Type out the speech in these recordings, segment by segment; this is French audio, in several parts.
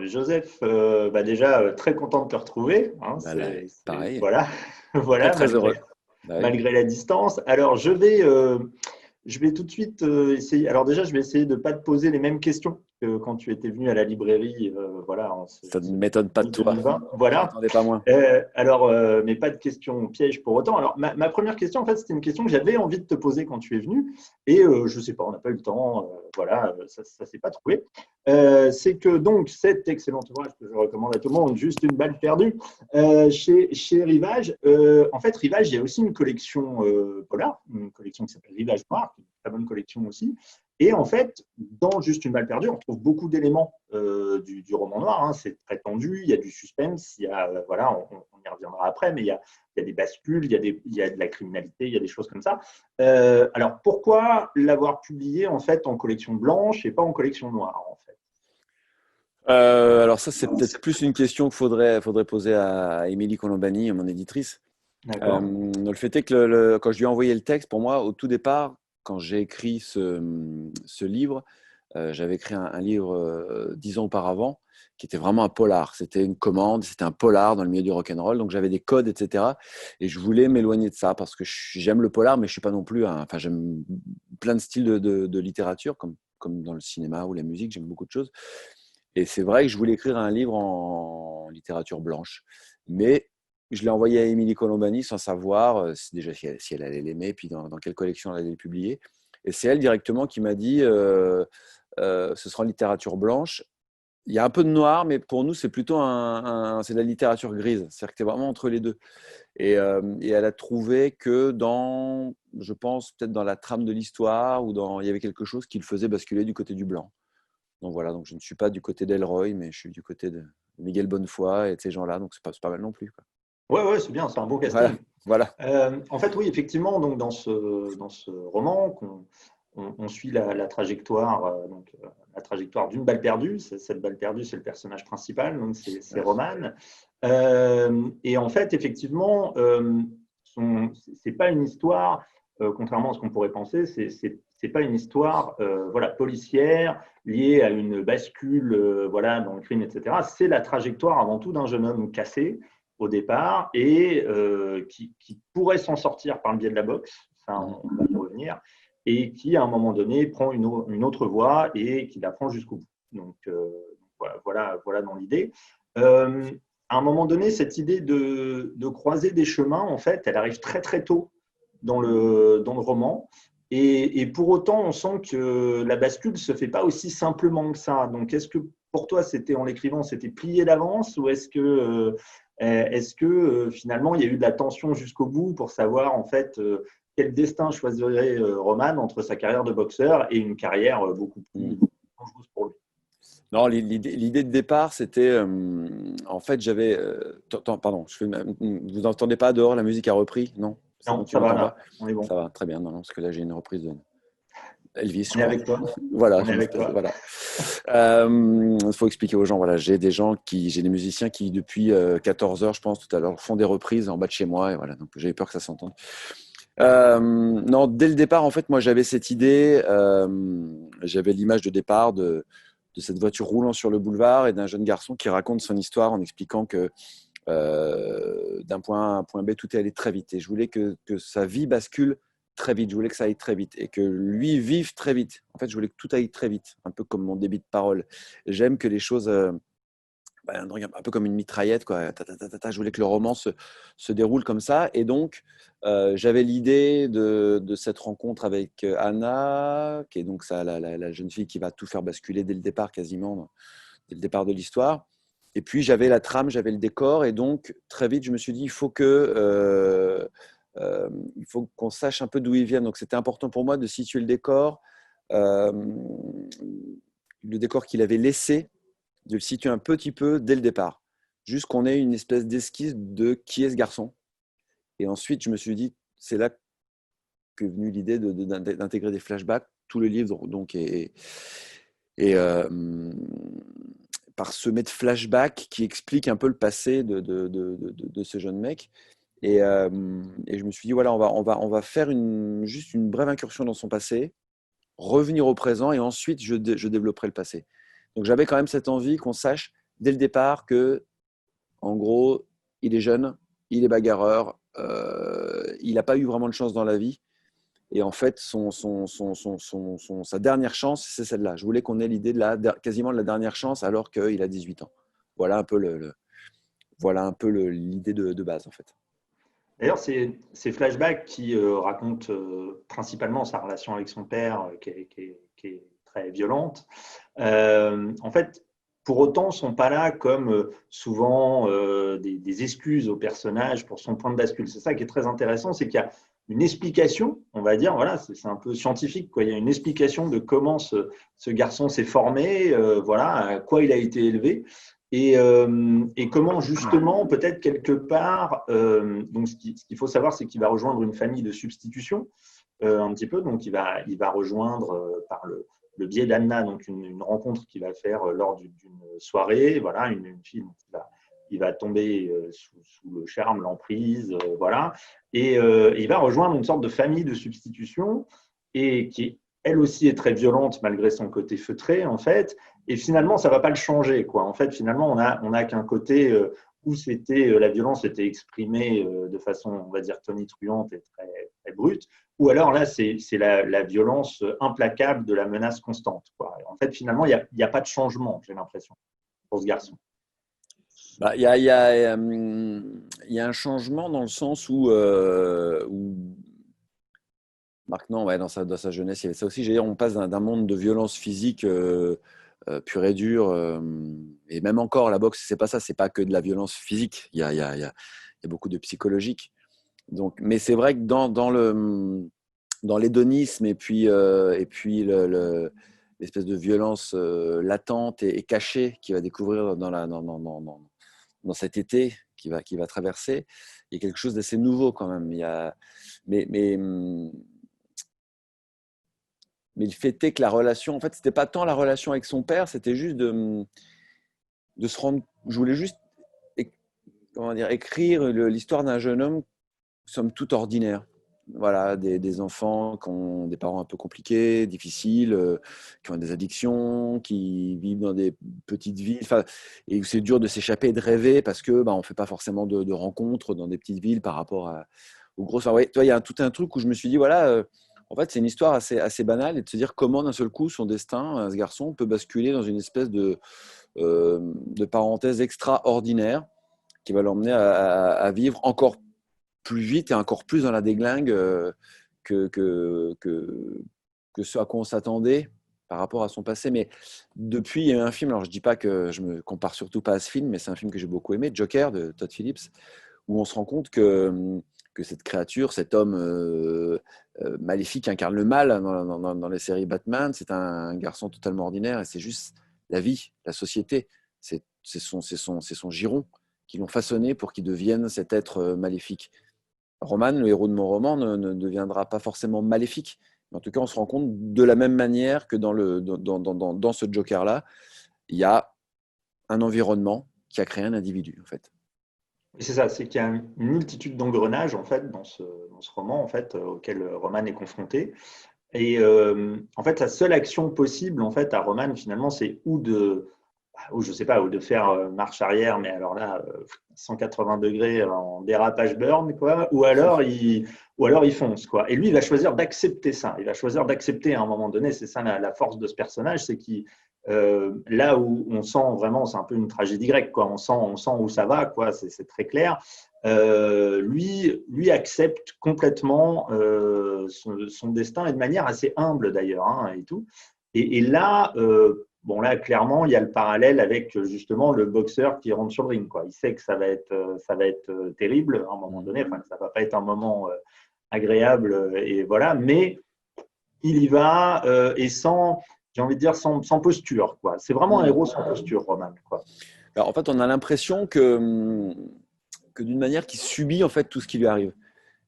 Joseph, déjà très content de te retrouver, hein, Bah là, pareil, voilà, très voilà, très heureux. Bah oui. malgré la distance. Alors je vais tout de suite essayer. Alors déjà, je vais essayer de ne pas te poser les mêmes questions que quand tu étais venu à la librairie, voilà, en Ça ne ce m'étonne pas de toi. 2020. Je Voilà. m'attendais pas moins. Mais pas de questions pièges pour autant. Alors, ma première question, en fait, c'était une question que j'avais envie de te poser quand tu es venu. Et je ne sais pas, on n'a pas eu le temps. Voilà, ça ne s'est pas trouvé. C'est que donc, cet excellent ouvrage que je recommande à tout le monde, Juste une balle perdue, chez Rivage. En fait, Rivage, il y a aussi une collection polar, une collection qui s'appelle Rivage Noir, qui est une très bonne collection aussi. Et en fait, dans Juste une balle perdue, on trouve beaucoup d'éléments du roman noir. Hein. C'est très tendu, il y a du suspense, il y a, voilà, on y reviendra après, mais il y a des bascules, il y a de la criminalité, il y a des choses comme ça. Alors, pourquoi l'avoir publié en fait en collection blanche et pas en collection noire en fait? Alors ça, c'est peut-être plus une question qu'il faudrait poser à Émilie Colombani, mon éditrice. D'accord. Le fait est que quand je lui ai envoyé le texte, pour moi, au tout départ, quand j'ai écrit ce livre, j'avais écrit un livre 10 ans auparavant, qui était vraiment un polar. C'était une commande, c'était un polar dans le milieu du rock'n'roll, donc j'avais des codes, etc. Et je voulais m'éloigner de ça parce que j'aime le polar, mais je suis pas non plus enfin, j'aime plein de styles de littérature, comme dans le cinéma ou la musique, j'aime beaucoup de choses. Et c'est vrai que je voulais écrire un livre en littérature blanche, mais je l'ai envoyé à Émilie Colombani sans savoir déjà si elle allait l'aimer, puis dans quelle collection elle allait le publier. Et c'est elle directement qui m'a dit ce sera en littérature blanche. Il y a un peu de noir, mais pour nous, c'est plutôt c'est de la littérature grise. C'est-à-dire que c'est vraiment entre les deux. Et elle a trouvé que je pense, peut-être dans la trame de l'histoire, il y avait quelque chose qui le faisait basculer du côté du blanc. Donc voilà, donc je ne suis pas du côté d'Elroy, mais je suis du côté de Miguel Bonnefoy et de ces gens-là, donc c'est pas mal non plus, quoi. Ouais, ouais, c'est bien, c'est un bon Voilà, casting. voilà. En fait, oui, effectivement, donc dans ce roman, on suit la trajectoire, la trajectoire d'une balle perdue. Cette balle perdue, c'est le personnage principal, donc c'est Ouais. Roman. Et en fait, effectivement, c'est pas une histoire, contrairement à ce qu'on pourrait penser, c'est pas une histoire, voilà, policière liée à une bascule, voilà, dans le crime, etc. C'est la trajectoire avant tout d'un jeune homme cassé au départ et qui pourrait s'en sortir par le biais de la boxe, ça Mhm. on va y revenir, et qui à un moment donné prend une autre voie et qui la prend jusqu'au bout. Donc voilà dans l'idée. Euh, à un moment donné, cette idée de croiser des chemins, en fait, elle arrive très très tôt dans le roman. Et pour autant, on sent que la bascule ne se fait pas aussi simplement que ça. Donc, est-ce que pour toi, c'était en l'écrivant, c'était plié d'avance ou est-ce que finalement, il y a eu de la tension jusqu'au bout pour savoir en fait quel destin choisirait Roman entre sa carrière de boxeur et une carrière beaucoup plus Mhm. dangereuse pour lui? Non, l'idée de départ, c'était en fait, j'avais. Pardon, vous entendez pas dehors, la musique a repris? Non, c'est bon, Non, tu ça va m'entends pas? là, on est bon. Ça va, très bien. Non, non, parce que là, j'ai une reprise de Elvis, je On est crois. avec toi. Voilà, On est avec toi. voilà. Il faut expliquer aux gens. Voilà, j'ai des musiciens qui depuis 14 heures, je pense, tout à l'heure, font des reprises en bas de chez moi, et voilà. Donc j'avais peur que ça s'entende. Non, dès le départ, en fait, moi, j'avais cette idée. J'avais l'image de départ de cette voiture roulant sur le boulevard et d'un jeune garçon qui raconte son histoire en expliquant que d'un point A à un point B, tout est allé très vite. Et je voulais que sa vie bascule très vite. Je voulais que ça aille très vite et que lui vive très vite. En fait, je voulais que tout aille très vite, un peu comme mon débit de parole. J'aime que les choses, un peu comme une mitraillette, quoi. Je voulais que le roman se déroule comme ça. Et donc, j'avais l'idée de cette rencontre avec Anna, qui est donc ça, la jeune fille qui va tout faire basculer dès le départ, quasiment, dès le départ de l'histoire. Et puis, j'avais la trame, j'avais le décor. Et donc, très vite, je me suis dit, il faut qu'on sache un peu d'où ils viennent. Donc, c'était important pour moi de situer euh, le décor qu'il avait laissé, de le situer un petit peu dès le départ, juste qu'on ait une espèce d'esquisse de qui est ce garçon. Et ensuite, je me suis dit, c'est là que est venue l'idée d'intégrer des flashbacks. Tout le livre donc est parsemé de flashbacks qui expliquent un peu le passé de ce jeune mec. Et je me suis dit, voilà, on va faire juste une brève incursion dans son passé, revenir au présent, et ensuite je développerai le passé. Donc j'avais quand même cette envie qu'on sache dès le départ que, en gros, il est jeune, il est bagarreur, il n'a pas eu vraiment de chance dans la vie. Et en fait, sa dernière chance, c'est celle-là. Je voulais qu'on ait l'idée quasiment de la dernière chance alors qu'il a 18 ans. Voilà un peu l'idée de base, en fait. D'ailleurs, ces flashbacks qui racontent principalement sa relation avec son père, qui est très violente, en fait, pour autant, ne sont pas là comme souvent des excuses au personnage pour son point de bascule. C'est ça qui est très intéressant, c'est qu'il y a une explication, on va dire, voilà, c'est un peu scientifique, quoi. Il y a une explication de comment ce garçon s'est formé, voilà, à quoi il a été élevé. Et comment justement, peut-être quelque part, donc ce qu'il faut savoir, c'est qu'il va rejoindre une famille de substitution, un petit peu, donc il va rejoindre par le biais d'Anna, donc une rencontre qu'il va faire lors d'une soirée, voilà, une fille dont il va tomber sous le charme, l'emprise, voilà, et il va rejoindre une sorte de famille de substitution, et qui, elle aussi, est très violente malgré son côté feutré, en fait, et finalement, ça ne va pas le changer, quoi. En fait, finalement, on a qu'un côté où la violence était exprimée de façon, on va dire, tonitruante et très, très brute, ou alors là, c'est la violence implacable de la menace constante, quoi. En fait, finalement, il n'y a pas de changement, j'ai l'impression, pour ce garçon. Bah, il y a un changement dans le sens où Marc, non, ouais, dans sa jeunesse, il y avait ça aussi. J'ai dit, on passe d'un monde de violence physique pure et dure, et même encore, la boxe, c'est pas ça, c'est pas que de la violence physique. Il y a beaucoup de psychologique. Donc, mais c'est vrai que dans l'hédonisme et puis l'espèce de violence latente et cachée qu'il va découvrir dans cet été qui va traverser, il y a quelque chose d'assez nouveau quand même. Mais, mais, mais le fait est que la relation, en fait, c'était pas tant la relation avec son père, c'était juste de se rendre. Je voulais juste comment dire, écrire l'histoire d'un jeune homme, somme toute ordinaire. Voilà, des enfants qui ont des parents un peu compliqués, difficiles, qui ont des addictions, qui vivent dans des petites villes, et où c'est dur de s'échapper et de rêver parce que on ne fait pas forcément de rencontres dans des petites villes par rapport aux grosses. Enfin, ouais, il y a tout un truc où je me suis dit, voilà, en fait, c'est une histoire assez banale et de se dire comment d'un seul coup, son destin, ce garçon, peut basculer dans une espèce de parenthèse extraordinaire qui va l'emmener à vivre encore plus vite et encore plus dans la déglingue que, que, que, que ce à quoi on s'attendait par rapport à son passé. Mais depuis, il y a eu un film, alors je ne dis pas que je me compare surtout pas à ce film, mais c'est un film que j'ai beaucoup aimé, Joker de Todd Phillips, où on se rend compte que cette créature, cet homme maléfique incarne le mal dans les séries Batman. C'est un garçon totalement ordinaire et c'est juste la vie, la société. C'est son giron qui l'ont façonné pour qu'il devienne cet être maléfique. Roman, le héros de mon roman, ne deviendra pas forcément maléfique. Mais en tout cas, on se rend compte de la même manière que dans ce Joker-là, il y a un environnement qui a créé un individu, en fait. C'est ça, c'est qu'il y a une multitude d'engrenages en fait dans ce roman en fait auquel Roman est confronté. Et en fait, la seule action possible en fait à Roman finalement, c'est ou je sais pas, ou de faire marche arrière, mais alors là, 180 degrés en dérapage burn, quoi, ou alors il fonce, quoi. Et lui, il va choisir d'accepter ça. Il va choisir d'accepter à un moment donné. C'est ça la force de ce personnage, c'est qu'il là où on sent vraiment, c'est un peu une tragédie grecque, quoi. On sent où ça va, quoi. C'est très clair. Lui accepte complètement son destin et de manière assez humble d'ailleurs, hein, et tout. Et là, bon là, clairement, il y a le parallèle avec justement le boxeur qui rentre sur le ring, quoi. Il sait que ça va être terrible à un moment donné. Enfin, ça va pas être un moment agréable et voilà. Mais il y va et j'ai envie de dire, sans posture, quoi. C'est vraiment un héros sans posture, Roman, quoi. Alors, en fait, on a l'impression que d'une manière qu'il subit en fait tout ce qui lui arrive.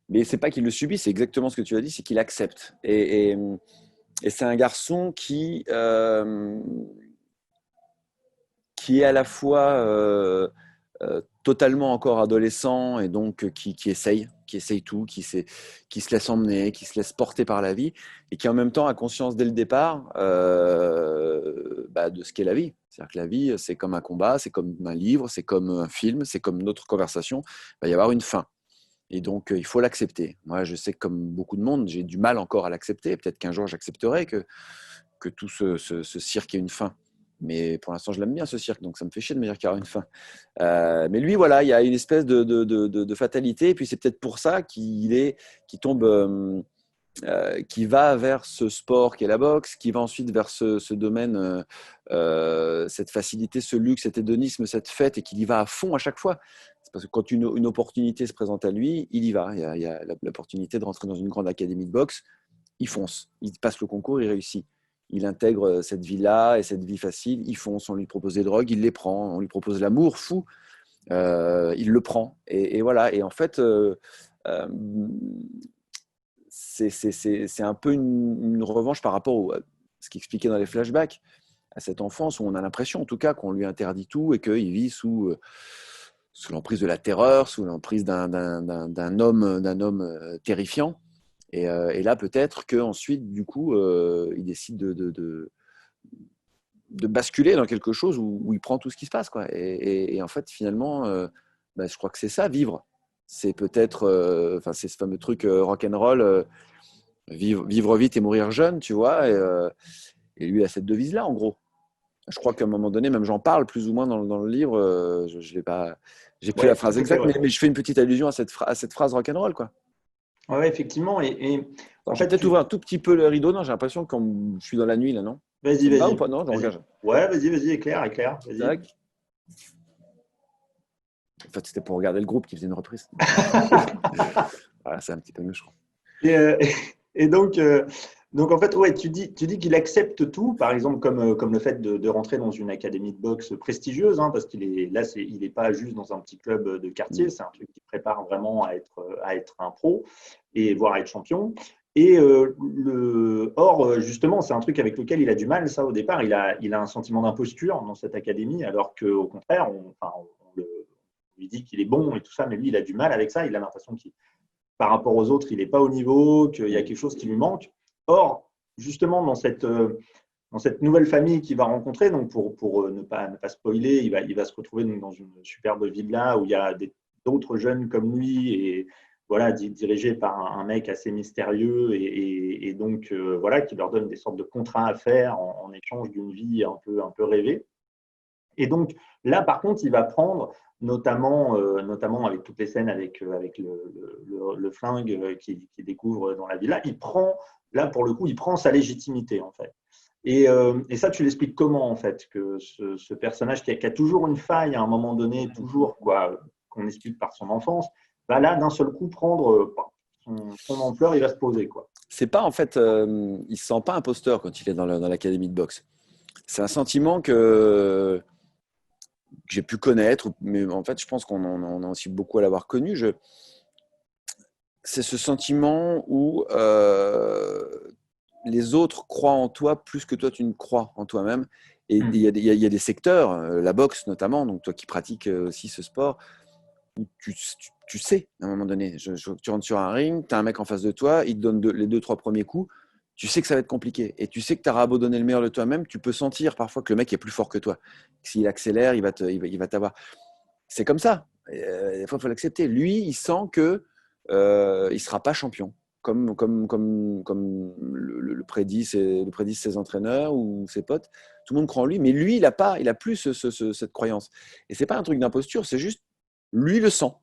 Mais c'est pas qu'il le subit, c'est exactement ce que tu as dit, c'est qu'il accepte. Et c'est un garçon qui est à la fois totalement encore adolescent et donc qui essaye tout, qui se laisse emmener, qui se laisse porter par la vie et qui en même temps a conscience dès le départ de ce qu'est la vie. C'est-à-dire que la vie, c'est comme un combat, c'est comme un livre, c'est comme un film, c'est comme notre conversation. Il va y avoir une fin. Et donc, il faut l'accepter. Moi, je sais que comme beaucoup de monde, j'ai du mal encore à l'accepter. Peut-être qu'un jour, j'accepterai que tout ce cirque ait une fin. Mais pour l'instant, je l'aime bien, ce cirque, donc ça me fait chier de me dire qu'il y aura une fin. Mais lui, voilà, il y a une espèce de fatalité. Et puis, c'est peut-être pour ça qu'il tombe, qui va vers ce sport qui est la boxe, qui va ensuite vers ce domaine, cette facilité, ce luxe, cet hédonisme, cette fête, et qu'il y va à fond à chaque fois. C'est parce que quand une opportunité se présente à lui, il y va. Il y a l'opportunité de rentrer dans une grande académie de boxe, il fonce, il passe le concours, il réussit. Il intègre cette vie-là et cette vie facile, il fonce, on lui propose des drogues, il les prend, on lui propose l'amour fou, il le prend. Et voilà, et en fait, euh, c'est un peu une revanche par rapport à ce qu'il expliquait dans les flashbacks, à cette enfance où on a l'impression en tout cas qu'on lui interdit tout et qu'il vit sous l'emprise de la terreur, sous l'emprise d'un homme terrifiant. Et là, peut-être qu'ensuite, du coup, il décide de basculer dans quelque chose où il prend tout ce qui se passe, quoi. Et en fait, finalement, je crois que c'est ça, vivre. C'est peut-être, c'est ce fameux truc rock'n'roll, vivre vite et mourir jeune, tu vois. Et lui a cette devise-là, en gros. Je crois qu'à un moment donné, même j'en parle plus ou moins dans le livre. Je l'ai pas, j'ai pris Ouais, la tout phrase à fait, exacte, ouais. mais je fais une petite allusion à cette phrase rock'n'roll, quoi. Ouais, effectivement. Et en Alors, j'ai fait, peut-être ouvert un tout petit peu le rideau. Non, j'ai l'impression que je suis dans la nuit, là, non? vas-y, Ça te va ou vas-y, pas? Non, je vas-y. regarde. Ouais, vas-y, éclaire, éclaire, vas-y. Tac. En fait, c'était pour regarder le groupe qui faisait une reprise. Voilà, c'est un petit peu mieux, je crois. Et, euh, et donc, en fait, ouais, tu dis qu'il accepte tout, par exemple, comme le fait de rentrer dans une académie de boxe prestigieuse, hein, parce qu'il est là, il n'est pas juste dans un petit club de quartier, Mm. c'est un truc qui prépare vraiment à être un pro et voire à être champion. Et or, justement, c'est un truc avec lequel il a du mal, ça, au départ. Il a un sentiment d'imposture dans cette académie, alors qu'au contraire, on lui dit qu'il est bon et tout ça, mais lui, il a du mal avec ça. Il a l'impression qu'il par rapport aux autres, il n'est pas au niveau, qu'il y a quelque chose qui lui manque. Or, justement, dans cette nouvelle famille qu'il va rencontrer, donc pour ne pas spoiler, il va se retrouver donc dans une superbe villa où il y a d'autres jeunes comme lui et voilà, dirigé par un mec assez mystérieux et donc voilà, qui leur donne des sortes de contrats à faire en échange d'une vie un peu rêvée. Et donc là, par contre, il va prendre, notamment avec toutes les scènes avec le flingue qu'il découvre dans la villa, là, pour le coup, il prend sa légitimité, en fait. Et ça, tu l'expliques comment, en fait, que ce personnage qui a toujours une faille à un moment donné, toujours, quoi, qu'on explique par son enfance, va là, d'un seul coup, prendre son ampleur, il va se poser, quoi. C'est pas, en fait, il se sent pas imposteur quand il est dans l'académie de boxe. C'est un sentiment que j'ai pu connaître, mais en fait, je pense qu'on en a aussi beaucoup à l'avoir connu. C'est ce sentiment où les autres croient en toi plus que toi tu ne crois en toi-même. Et il y a des secteurs, la boxe notamment, donc toi qui pratiques aussi ce sport, où tu sais à un moment donné, tu rentres sur un ring, tu as un mec en face de toi, il te donne les deux, trois premiers coups, tu sais que ça va être compliqué. Et tu sais que tu auras beau donner le meilleur de toi-même, tu peux sentir parfois que le mec est plus fort que toi. S'il accélère, il va t'avoir. C'est comme ça. Des fois, il faut l'accepter. Lui, il sent que il ne sera pas champion, comme le prédisent ses entraîneurs ou ses potes. Tout le monde croit en lui, mais lui, il a plus cette croyance. Et c'est pas un truc d'imposture, c'est juste lui le sent.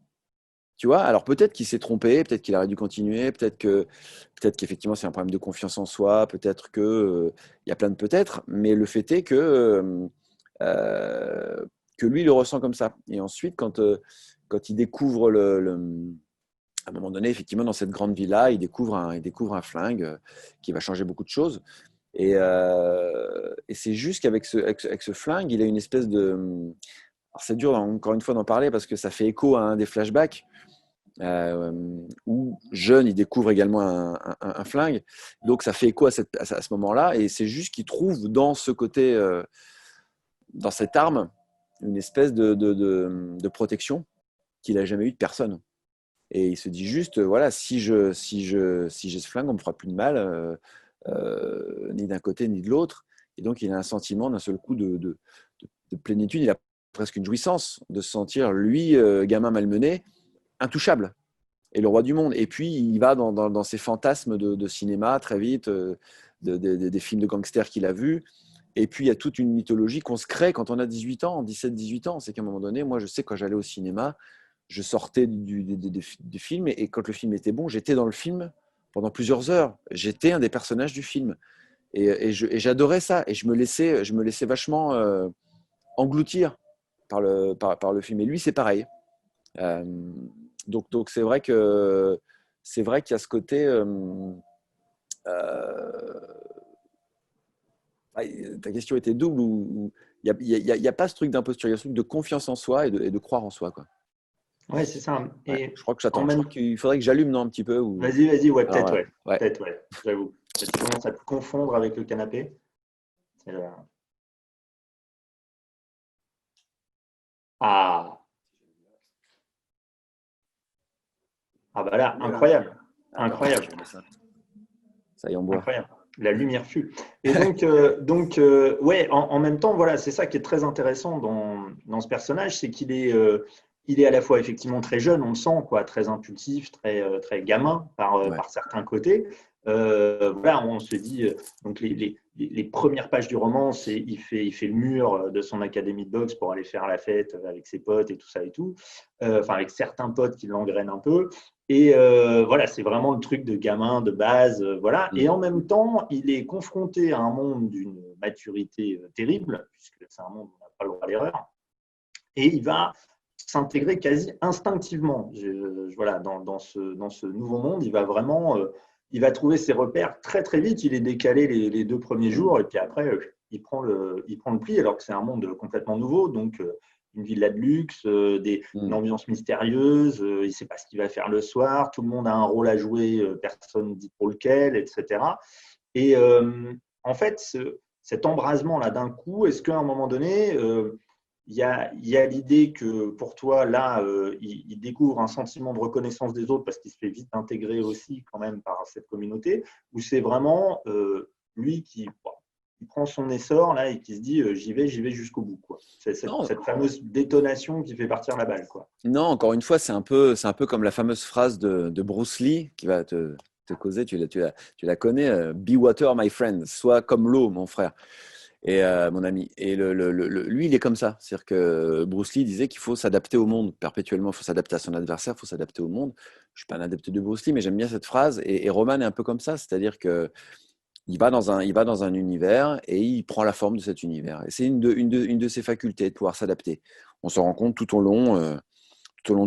Tu vois, alors peut-être qu'il s'est trompé, peut-être qu'il aurait dû continuer, peut-être qu'effectivement c'est un problème de confiance en soi, peut-être que il y a plein de peut-être, mais le fait est euh, que lui il le ressent comme ça. Et ensuite, quand il découvre à un moment donné, effectivement, dans cette grande villa, il découvre un flingue qui va changer beaucoup de choses. Et c'est juste qu'avec avec ce flingue, il a une espèce de. Alors c'est dur encore une fois d'en parler parce que ça fait écho à un des flashbacks où jeune, il découvre également un flingue. Donc ça fait écho à ce moment-là. Et c'est juste qu'il trouve dans ce côté, dans cette arme, une espèce de protection qu'il n'a jamais eu de personne. Et il se dit juste, voilà, si j'ai ce flingue, on me fera plus de mal, ni d'un côté ni de l'autre. Et donc, il a un sentiment d'un seul coup de plénitude. Il a presque une jouissance de se sentir, lui, gamin malmené, intouchable et le roi du monde. Et puis, il va dans ses fantasmes de cinéma très vite, des films de gangsters qu'il a vus. Et puis, il y a toute une mythologie qu'on se crée quand on a 18 ans, 17-18 ans. C'est qu'à un moment donné, moi, je sais, quand j'allais au cinéma, je sortais du film et quand le film était bon, j'étais dans le film pendant plusieurs heures. J'étais un des personnages du film. Et j'adorais ça. Et je me laissais vachement engloutir par le film. Et lui, c'est pareil. Euh, donc c'est vrai qu'il y a ce côté. Ta question était double où il n'y a pas ce truc d'imposture, il y a ce truc de confiance en soi et de croire en soi, quoi. Ouais, c'est ça. Ouais, Et je crois que en j'attends. Je même crois qu'il faudrait que j'allume, non, un petit peu ou... Vas-y, ouais, Alors peut-être, voilà. ouais. Ouais. Peut-être, ouais, j'avoue. Tu commences à te confondre avec le canapé. C'est le- Ah, ah bah là, On est là. incroyable. Attends, Incroyable. je mets ça. Ça y est, on boit. Incroyable. La lumière fut. Et donc ouais, en même temps, voilà, c'est ça qui est très intéressant dans ce personnage, c'est il est à la fois effectivement très jeune, on le sent, quoi, très impulsif, très gamin Ouais. par certains côtés. Voilà, on se dit, donc les premières pages du roman, il fait le mur de son académie de boxe pour aller faire la fête avec ses potes et tout ça et tout, enfin avec certains potes qui l'engrainent un peu. Et voilà, c'est vraiment le truc de gamin de base, voilà. Mm. Et en même temps, il est confronté à un monde d'une maturité terrible, puisque c'est un monde où on n'a pas le droit à l'erreur, et il va s'intégrer quasi instinctivement. Voilà, dans ce nouveau monde, il va trouver ses repères très très vite. Il est décalé les 2 premiers Mm. jours, et puis après, il prend le pli, alors que c'est un monde complètement nouveau. Donc, une villa de luxe, une Mm. ambiance mystérieuse, il ne sait pas ce qu'il va faire le soir, tout le monde a un rôle à jouer, personne ne dit pour lequel, etc. Et en fait, cet embrasement-là d'un coup, est-ce qu'à un moment donné, il y a l'idée que pour toi, là, il découvre un sentiment de reconnaissance des autres parce qu'il se fait vite intégrer aussi quand même par cette communauté, ou c'est vraiment lui qui il prend son essor là et qui se dit j'y vais jusqu'au bout, quoi. C'est Non, cette fameuse détonation qui fait partir la balle, quoi. non, encore une fois, c'est un peu comme la fameuse phrase de Bruce Lee qui va te causer, tu la connais, Be water, my friend, sois comme l'eau, mon frère. Et mon ami. Et lui, il est comme ça. C'est-à-dire que Bruce Lee disait qu'il faut s'adapter au monde perpétuellement. Il faut s'adapter à son adversaire, il faut s'adapter au monde. Je suis pas un adepte de Bruce Lee, mais j'aime bien cette phrase. Et Roman est un peu comme ça. C'est-à-dire que il va dans un univers et il prend la forme de cet univers. Et c'est une de ses facultés de pouvoir s'adapter. On s'en rend compte tout au long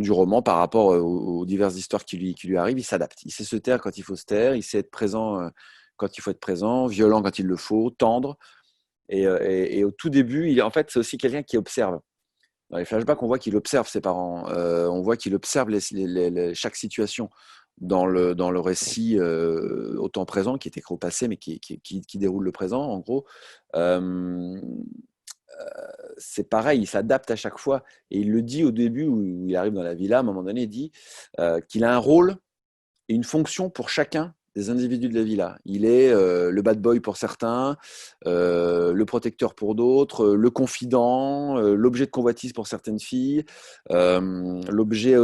du roman par rapport aux diverses histoires qui lui arrivent. Il s'adapte. Il sait se taire quand il faut se taire. Il sait être présent quand il faut être présent, violent quand il le faut, tendre. Et au tout début, en fait, c'est aussi quelqu'un qui observe. Dans les flashbacks, on voit qu'il observe ses parents. On voit qu'il observe chaque situation dans le récit au temps présent, qui est écrit au passé, mais qui déroule le présent, en gros. Euh, c'est pareil, il s'adapte à chaque fois. Et il le dit au début, où il arrive dans la villa, à un moment donné, il dit qu'il a un rôle et une fonction pour chacun des individus de la villa. Il est le bad boy pour certains, le protecteur pour d'autres, le confident, l'objet de convoitise pour certaines filles, l'objet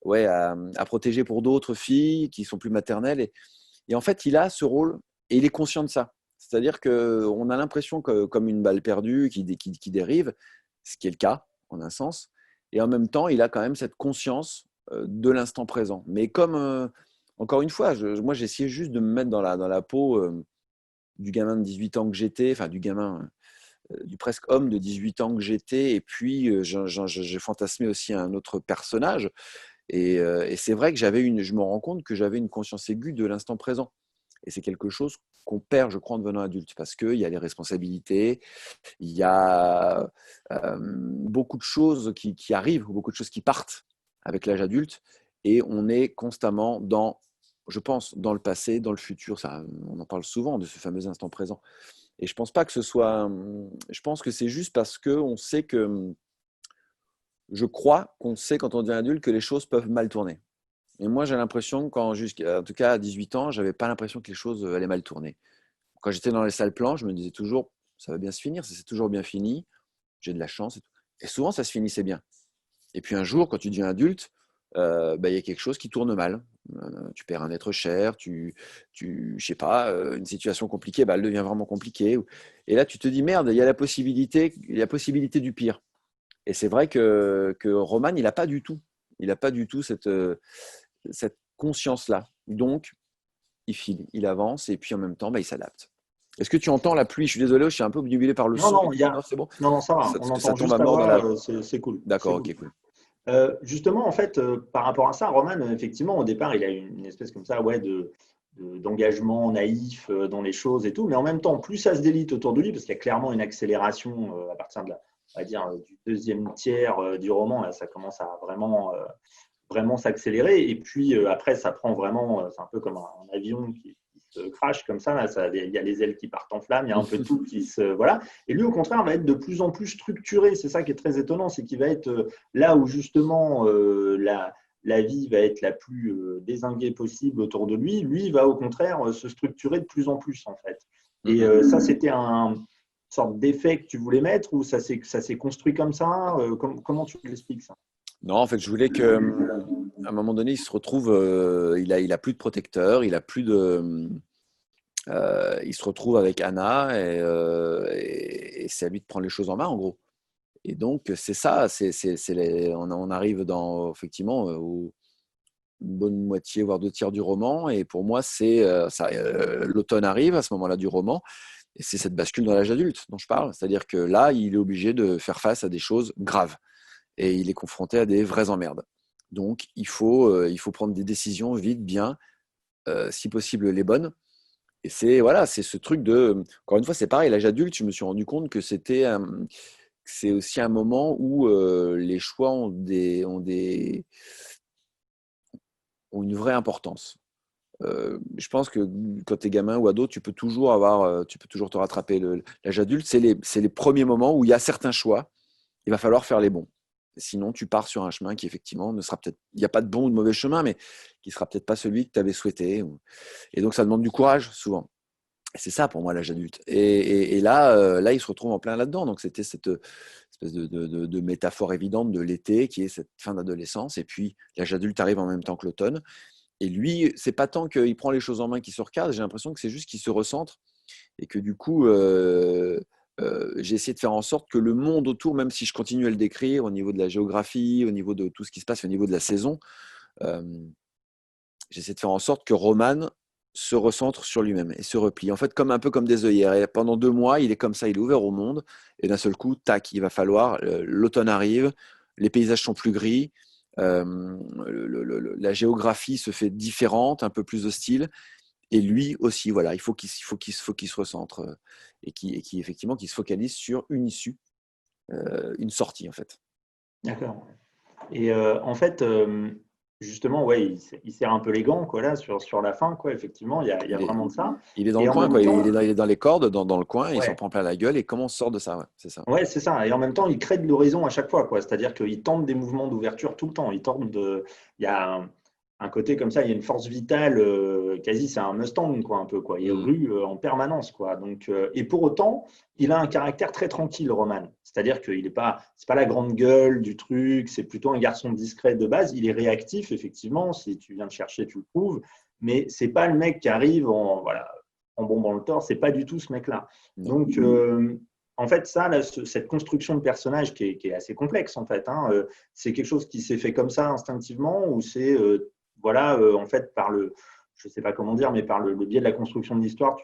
ouais, à protéger pour d'autres filles qui sont plus maternelles. Et en fait, il a ce rôle et il est conscient de ça. C'est-à-dire qu'on a l'impression que, comme une balle perdue qui dérive, ce qui est le cas en un sens, et en même temps, il a quand même cette conscience de l'instant présent. Mais comme, encore une fois, moi j'essayais juste de me mettre dans la peau du gamin de 18 ans que j'étais, enfin du gamin, du presque homme de 18 ans que j'étais, et puis j'ai fantasmé aussi un autre personnage. Et c'est vrai que je me rends compte que j'avais une conscience aiguë de l'instant présent. Et c'est quelque chose qu'on perd, je crois, en devenant adulte, parce qu'il y a les responsabilités, il y a beaucoup de choses qui arrivent, beaucoup de choses qui partent avec l'âge adulte, et on est constamment je pense, dans le passé, dans le futur. Ça, on en parle souvent de ce fameux instant présent. Et je pense pas que ce soit. Je pense que c'est juste parce que on sait que je crois qu'on sait quand on devient adulte que les choses peuvent mal tourner. Et moi, j'ai l'impression, en tout cas à 18 ans, j'avais pas l'impression que les choses allaient mal tourner. Quand j'étais dans les salles plans, je me disais toujours, ça va bien se finir, ça s'est toujours bien fini, j'ai de la chance. Et tout. Et souvent, ça se finissait bien. Et puis un jour, quand tu deviens adulte, il y a quelque chose qui tourne mal. Tu perds un être cher, je sais pas, une situation compliquée, elle devient vraiment compliquée. Et là, tu te dis, merde, il y a possibilité du pire. Et c'est vrai que Roman, il n'a pas du tout cette conscience-là. Donc, il file, il avance et puis en même temps, il s'adapte. Est-ce que tu entends la pluie? Je suis désolé, je suis un peu obnubilé par le Non, son. non, Non, c'est bon. non, non, ça va. On Parce que ça entend tombe à juste ta mort dans la. voix. C'est cool. C'est D'accord, cool. ok, cool. Justement, en fait, par rapport à ça, Roman, effectivement, au départ, il a une espèce comme ça, ouais, d'engagement naïf dans les choses et tout. Mais en même temps, plus ça se délite autour de lui, parce qu'il y a clairement une accélération à partir de on va dire, du deuxième tiers du roman, là, ça commence à vraiment s'accélérer. Et puis après, ça prend vraiment, c'est un peu comme un avion qui se crache comme ça, là, il y a les ailes qui partent en flammes, il y a un peu tout qui se. Voilà. Et lui, au contraire, va être de plus en plus structuré. C'est ça qui est très étonnant, c'est qu'il va être là où justement la vie va être la plus dézinguée possible autour de lui. Lui va au contraire se structurer de plus en plus, en fait. Et ça, c'était un sorte d'effet que tu voulais mettre ou ça s'est construit comme ça comment tu l'expliques ça? Non, en fait, je voulais que, à un moment donné, il se retrouve, il a plus de protecteur, il se retrouve avec Anna et c'est à lui de prendre les choses en main, en gros. Et donc, c'est ça, on arrive effectivement, aux une bonne moitié, voire deux tiers du roman. Et pour moi, l'automne arrive à ce moment-là du roman. Et c'est cette bascule dans l'âge adulte dont je parle. C'est-à-dire que là, il est obligé de faire face à des choses graves. Et il est confronté à des vraies emmerdes. Donc, il faut prendre des décisions vite, bien, si possible les bonnes. Et c'est ce truc de. Encore une fois, c'est pareil, l'âge adulte, je me suis rendu compte que c'est aussi un moment où les choix ont une vraie importance. Je pense que quand tu es gamin ou ado, tu peux toujours te rattraper. L'âge adulte, c'est les premiers moments où il y a certains choix, il va falloir faire les bons. Sinon, tu pars sur un chemin qui, effectivement, ne sera peut-être. Il n'y a pas de bon ou de mauvais chemin, mais qui sera peut-être pas celui que tu avais souhaité. Et donc, ça demande du courage, souvent. Et c'est ça pour moi, l'âge adulte. Et là, il se retrouve en plein là-dedans. Donc, c'était cette espèce de métaphore évidente de l'été, qui est cette fin d'adolescence. Et puis, l'âge adulte arrive en même temps que l'automne. Et lui, c'est pas tant qu'il prend les choses en main qu'il se recadre, j'ai l'impression que c'est juste qu'il se recentre et que du coup, j'ai essayé de faire en sorte que le monde autour, même si je continue à le décrire au niveau de la géographie, au niveau de tout ce qui se passe, au niveau de la saison, euh, j'essaie de faire en sorte que Roman se recentre sur lui-même et se replie. En fait, un peu comme des œillères. Et pendant 2 mois, il est comme ça, il est ouvert au monde. Et d'un seul coup, tac, il va falloir, l'automne arrive, les paysages sont plus gris, la géographie se fait différente, un peu plus hostile. Et lui aussi, voilà, il faut qu'il se recentre et effectivement qu'il se focalise sur une issue, une sortie en fait. D'accord. Et en fait, justement, ouais, il serre un peu les gants, quoi, là, sur la fin, quoi, effectivement, il y a Il est, vraiment de ça. il est dans Et le en coin, même quoi. temps, Il est dans les cordes, dans le coin, et il s'en ouais, prend plein la gueule. Et comment on sort de ça? Ouais, c'est ça. ouais, c'est ça. Et en même temps, il crée de l'horizon à chaque fois, quoi. C'est-à-dire qu'il tente des mouvements d'ouverture tout le temps. Il y a un côté comme ça, il y a une force vitale, quasi, c'est un Mustang, quoi, un peu, quoi. Il Mm. rue en permanence, quoi. Donc, et pour autant, il a un caractère très tranquille, Roman. C'est-à-dire qu'il n'est pas, c'est pas la grande gueule du truc, c'est plutôt un garçon discret de base. Il est réactif, effectivement. Si tu viens le chercher, tu le prouves. Mais c'est pas le mec qui arrive voilà, en bombant le torse. C'est pas du tout ce mec-là. Non. Donc, en fait, ça, là, cette construction de personnage qui est assez complexe, en fait, hein, c'est quelque chose qui s'est fait comme ça instinctivement ou c'est, voilà, en fait, je ne sais pas comment dire, mais par le biais de la construction de l'histoire,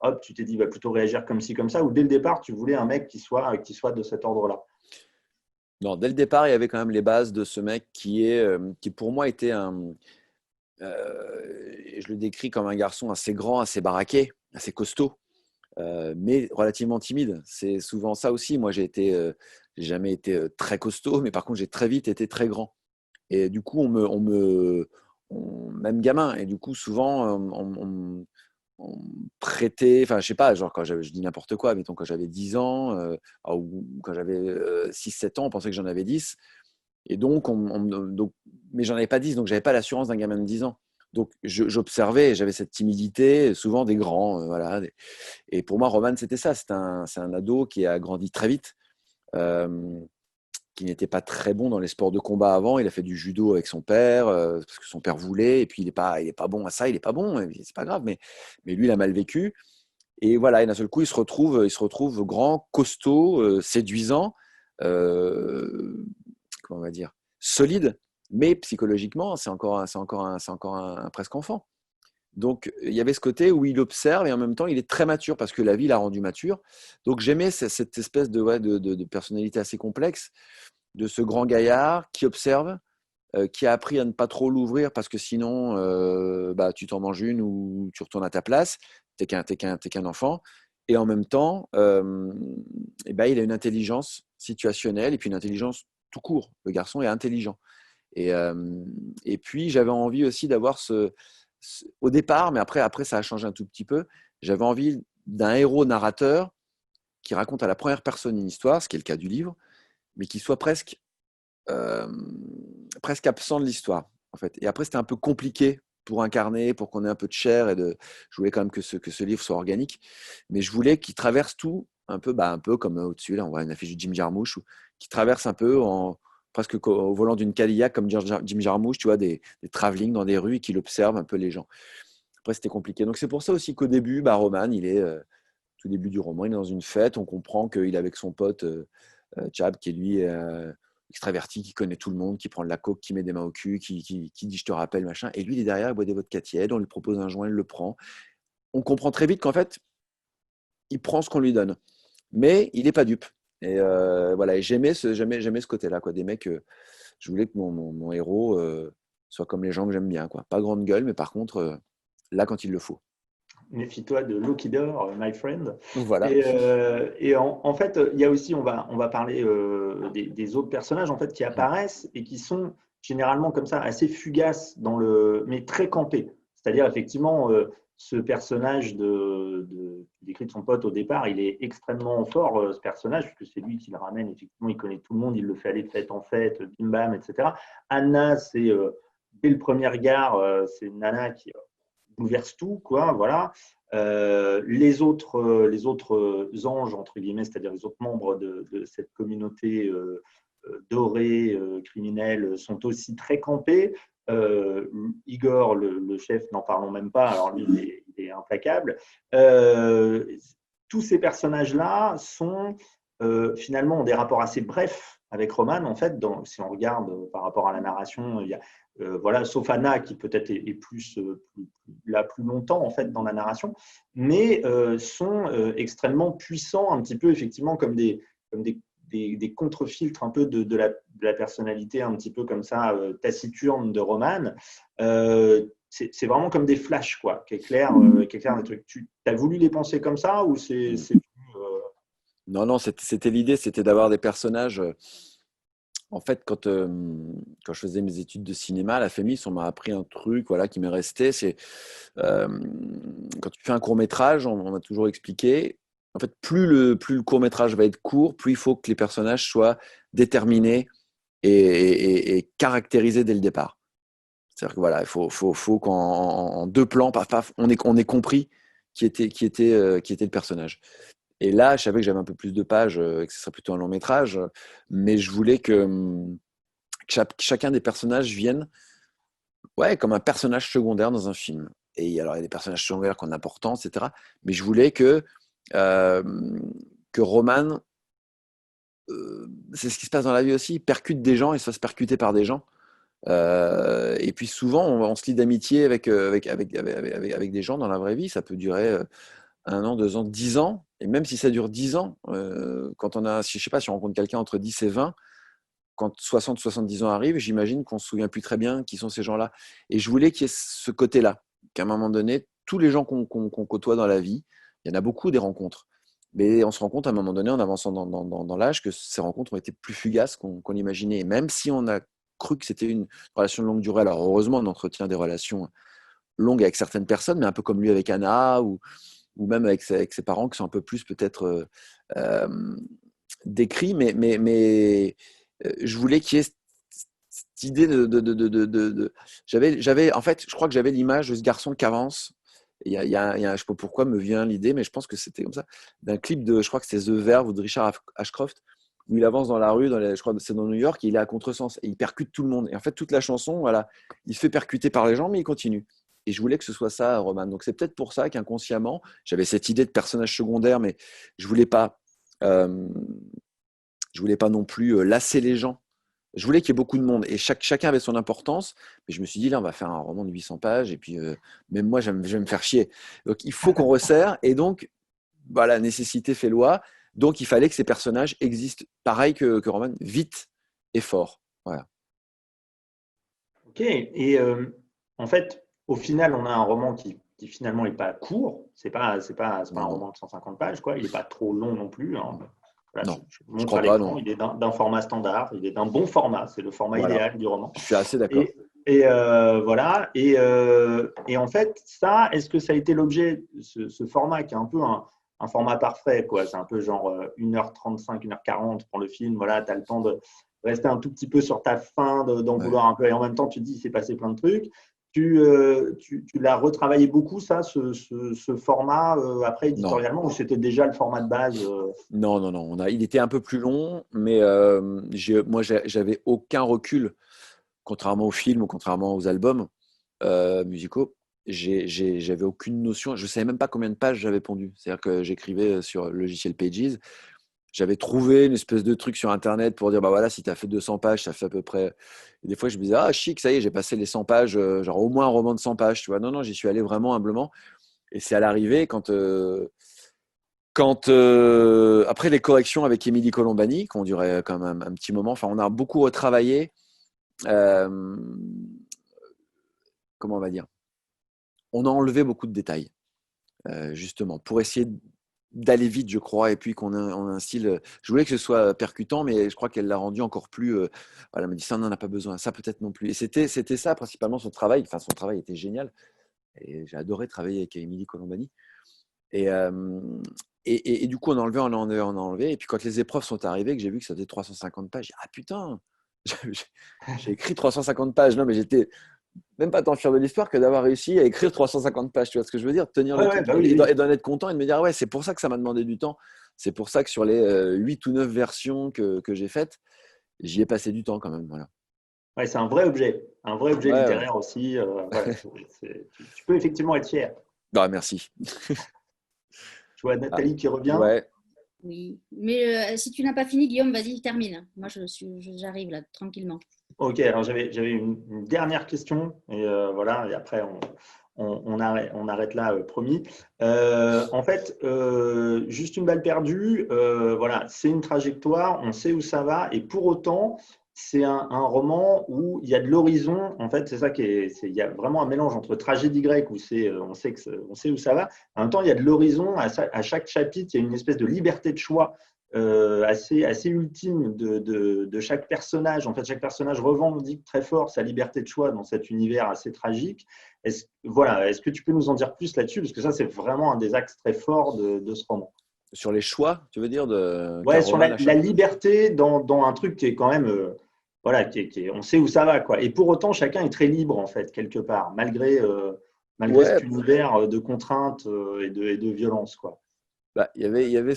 hop, tu t'es dit, va plutôt réagir comme ci, comme ça, ou dès le départ, tu voulais un mec qui soit de cet ordre-là. Non, dès le départ, il y avait quand même les bases de ce mec qui pour moi était je le décris comme un garçon assez grand, assez baraqué, assez costaud, mais relativement timide. C'est souvent ça aussi. Moi, j'ai jamais été très costaud, mais par contre, j'ai très vite été très grand. Et du coup, même gamin. Et du coup, souvent, on me prêtait, enfin, je sais pas, genre je dis n'importe quoi, mettons quand j'avais 10 ans, ou quand j'avais 6-7 ans, on pensait que j'en avais 10. Et donc, mais j'en avais pas 10, donc j'avais pas l'assurance d'un gamin de 10 ans. Donc, j'observais, j'avais cette timidité, souvent des grands, voilà. Et pour moi, Roman, c'était ça. C'est un ado qui a grandi très vite, euh, qui n'était pas très bon dans les sports de combat avant. Il a fait du judo avec son père, parce que son père voulait. Et puis, il est pas bon à ça, il est pas bon. C'est pas grave, mais lui, il a mal vécu. Et voilà, et d'un seul coup, il se retrouve grand, costaud, séduisant, comment on va dire, solide, mais psychologiquement, c'est encore un presque enfant. Donc, il y avait ce côté où il observe et en même temps, il est très mature parce que la vie l'a rendu mature. Donc, j'aimais cette espèce de personnalité assez complexe de ce grand gaillard qui observe, qui a appris à ne pas trop l'ouvrir parce que sinon, bah, tu t'en manges une ou tu retournes à ta place. T'es qu'un enfant. Et en même temps, et ben, il a une intelligence situationnelle et puis une intelligence tout court. Le garçon est intelligent. Et, euh, et puis, j'avais envie aussi d'avoir au départ, mais après, ça a changé un tout petit peu. J'avais envie d'un héros narrateur qui raconte à la première personne une histoire, ce qui est le cas du livre, mais qui soit euh, presque absent de l'histoire, en fait. Et après, c'était un peu compliqué pour incarner, pour qu'on ait un peu de chair je voulais quand même que ce livre soit organique, mais je voulais qu'il traverse tout un peu comme au-dessus, là, on voit une affiche de Jim Jarmusch, qui traverse un peu presque au volant d'une Cadillac comme Jim Jarmusch, tu vois, des travelling dans des rues et qu'il observe un peu les gens. Après, c'était compliqué. Donc, c'est pour ça aussi qu'au début, bah, Roman, tout début du roman, il est dans une fête, on comprend qu'il est avec son pote Chab, qui est lui extraverti, qui connaît tout le monde, qui prend de la coke, qui met des mains au cul, qui dit je te rappelle, machin. Et lui, il est derrière, il boit des vodka tièdes, on lui propose un joint, il le prend. On comprend très vite qu'en fait, il prend ce qu'on lui donne. Mais il n'est pas dupe. Et voilà, et j'aimais ce côté-là, quoi. Des mecs, je voulais que mon héros soit comme les gens que j'aime bien, quoi. Pas grande gueule, mais par contre, là, quand il le faut. Méfie-toi de l'eau qui dort, my friend. Voilà. Et en fait, il y a aussi, on va parler des autres personnages en fait qui apparaissent et qui sont généralement comme ça assez fugaces mais très campés. C'est-à-dire effectivement, ce personnage qui décrit de son pote au départ, il est extrêmement fort ce personnage puisque c'est lui qui le ramène. Effectivement, il connaît tout le monde, il le fait aller de fête en fête, bim bam, etc. Anna, c'est dès le premier regard, c'est une nana qui bouleverse tout, quoi, voilà. Les autres anges, entre guillemets, c'est-à-dire les autres membres de cette communauté dorée, criminelle, sont aussi très campés. Igor, le chef, n'en parlons même pas, alors lui, il est implacable. Tous ces personnages-là sont finalement ont des rapports assez brefs avec Roman, en fait, si on regarde par rapport à la narration, il y a voilà, sauf Anna qui peut-être est plus là plus longtemps en fait dans la narration, mais sont extrêmement puissants, un petit peu effectivement des contre-filtres un peu de la personnalité un petit peu comme ça taciturne de Roman. C'est vraiment comme des flashs quoi, qui éclairent des trucs. Tu as voulu les penser comme ça ou c'est Non, non, c'était l'idée, c'était d'avoir des personnages. En fait, quand je faisais mes études de cinéma à la FEMIS, on m'a appris un truc, voilà, qui m'est resté. C'est euh, quand tu fais un court métrage, on m'a toujours expliqué. En fait, plus le court métrage va être court, plus il faut que les personnages soient déterminés et caractérisés dès le départ. C'est-à-dire que voilà, faut qu'en deux plans, paf, paf, on ait compris qui était le personnage. Et là, je savais que j'avais un peu plus de pages, et que ce serait plutôt un long métrage, mais je voulais que chacun des personnages vienne, ouais, comme un personnage secondaire dans un film. Et alors, il y a des personnages secondaires qui ont une importance, etc. Mais je voulais euh, que Roman, c'est ce qui se passe dans la vie aussi, il percute des gens et se fasse percuter par des gens. Et puis souvent, on se lie d'amitié avec des gens dans la vraie vie. Ça peut durer 1 an, 2 ans, 10 ans. Et même si ça dure 10 ans, quand je sais pas, si on rencontre quelqu'un entre 10 et 20, quand 60-70 ans arrivent, j'imagine qu'on se souvient plus très bien qui sont ces gens-là. Et je voulais qu'il y ait ce côté-là, qu'à un moment donné, tous les gens qu'on côtoie dans la vie, il y en a beaucoup des rencontres. Mais on se rend compte à un moment donné, en avançant dans l'âge, que ces rencontres ont été plus fugaces qu'on imaginait. Et même si on a cru que c'était une relation de longue durée, alors heureusement, on entretient des relations longue avec certaines personnes, mais un peu comme lui avec Anna ou même avec ses parents qui sont un peu plus peut-être décrits. Je voulais qu'il y ait cette idée en fait, je crois que j'avais l'image de ce garçon qui avance. Je ne sais pas pourquoi me vient l'idée, mais je pense que c'était comme ça, d'un clip je crois que c'est The Verve ou de Richard Ashcroft, où il avance dans la rue, je crois que c'est dans New York, et il est à contresens, et il percute tout le monde. Et en fait, toute la chanson, voilà, il se fait percuter par les gens, mais il continue. Et je voulais que ce soit ça, Roman. Donc c'est peut-être pour ça qu'inconsciemment, j'avais cette idée de personnage secondaire, mais je voulais pas, euh, je voulais pas non plus lasser les gens. Je voulais qu'il y ait beaucoup de monde et chacun avait son importance. Mais je me suis dit, là, on va faire un roman de 800 pages et puis même moi, je vais me faire chier. Donc, il faut qu'on resserre. Et donc, la nécessité fait loi. Donc, il fallait que ces personnages existent pareil que Roman, vite et fort. Voilà. Ok, et en fait, au final, on a un roman qui finalement n'est pas court. C'est pas un Non, roman de 150 pages, quoi. Il n'est pas trop long non plus, hein. Voilà, non, je je montre crois à pas, l'écran, non. il est d'un format standard, il est d'un bon format, c'est le format Voilà. idéal du roman. Je suis assez d'accord. Et, voilà, et en fait, ça, est-ce que ça a été l'objet, ce format qui est un peu un format parfait, quoi. C'est un peu genre 1h35, 1h40 pour le film, voilà, tu as le temps de rester un tout petit peu sur ta faim, d'en Ouais. vouloir un peu, et en même temps, tu te dis, il s'est passé plein de trucs. Tu l'as retravaillé beaucoup, ça, ce format, après Non, éditorialement, ou c'était déjà le format de base non, non, non. Il était un peu plus long, mais moi, j'avais aucun recul, contrairement aux films ou contrairement aux albums musicaux. J'avais aucune notion. Je ne savais même pas combien de pages j'avais pondu. C'est-à-dire que j'écrivais sur le logiciel Pages. J'avais trouvé une espèce de truc sur Internet pour dire, bah voilà, si tu as fait 200 pages, ça fait à peu près. Et des fois, je me disais, ah, chic, ça y est, j'ai passé les 100 pages, genre au moins un roman de 100 pages, tu vois. Non, non, j'y suis allé vraiment humblement. Et c'est à l'arrivée, après les corrections avec Émilie Colombani, qui ont duré quand même un petit moment, enfin, on a beaucoup retravaillé, euh, comment on va dire, on a enlevé beaucoup de détails, justement, pour essayer d'aller vite, je crois, et puis on a un style. Je voulais que ce soit percutant, mais je crois qu'elle l'a rendu encore plus. Voilà, elle m'a dit ça, on n'en a pas besoin, ça peut-être non plus. Et c'était ça principalement son travail. Enfin, son travail était génial. Et j'ai adoré travailler avec Émilie Colombani. Et, euh, et du coup, on a enlevé, on a enlevé, on a enlevé. Et puis quand les épreuves sont arrivées, que j'ai vu que ça faisait 350 pages, j'ai dit, ah putain, j'ai écrit 350 pages. Non, mais j'étais même pas tant fier de l'histoire que d'avoir réussi à écrire 350 pages. Tu vois ce que je veux dire? Tenir Ouais, le ouais, truc bah oui, oui. et d'en être content et de me dire, ah ouais, c'est pour ça que ça m'a demandé du temps. C'est pour ça que sur les 8 ou 9 versions que j'ai faites, j'y ai passé du temps quand même. Voilà. Ouais, c'est un vrai objet Ouais, ouais. littéraire aussi. Voilà, tu peux effectivement être fier. Bah, merci. Je vois Ah, Nathalie qui revient. ouais. Oui, mais si tu n'as pas fini, Guillaume, vas-y, termine. Moi, j'arrive là, tranquillement. Ok, alors j'avais une dernière question, et voilà, et après on arrête là, promis. En fait, juste une balle perdue, voilà, c'est une trajectoire, on sait où ça va, et pour autant, c'est un roman où il y a de l'horizon. En fait, c'est ça il y a vraiment un mélange entre tragédie grecque où on sait où ça va. En même temps, il y a de l'horizon à chaque chapitre, il y a une espèce de liberté de choix assez ultime de chaque personnage. En fait, chaque personnage revendique très fort sa liberté de choix dans cet univers assez tragique. Est-ce que tu peux nous en dire plus là-dessus? Parce que ça, c'est vraiment un des axes très forts de ce roman. Sur les choix, tu veux dire, qu'un Ouais, sur roman la achète. liberté dans un truc qui est quand même, voilà, on sait où ça va, quoi. Et pour autant, chacun est très libre, en fait, quelque part, malgré cet Ouais, univers de contraintes et de violence, quoi. bah, il y avait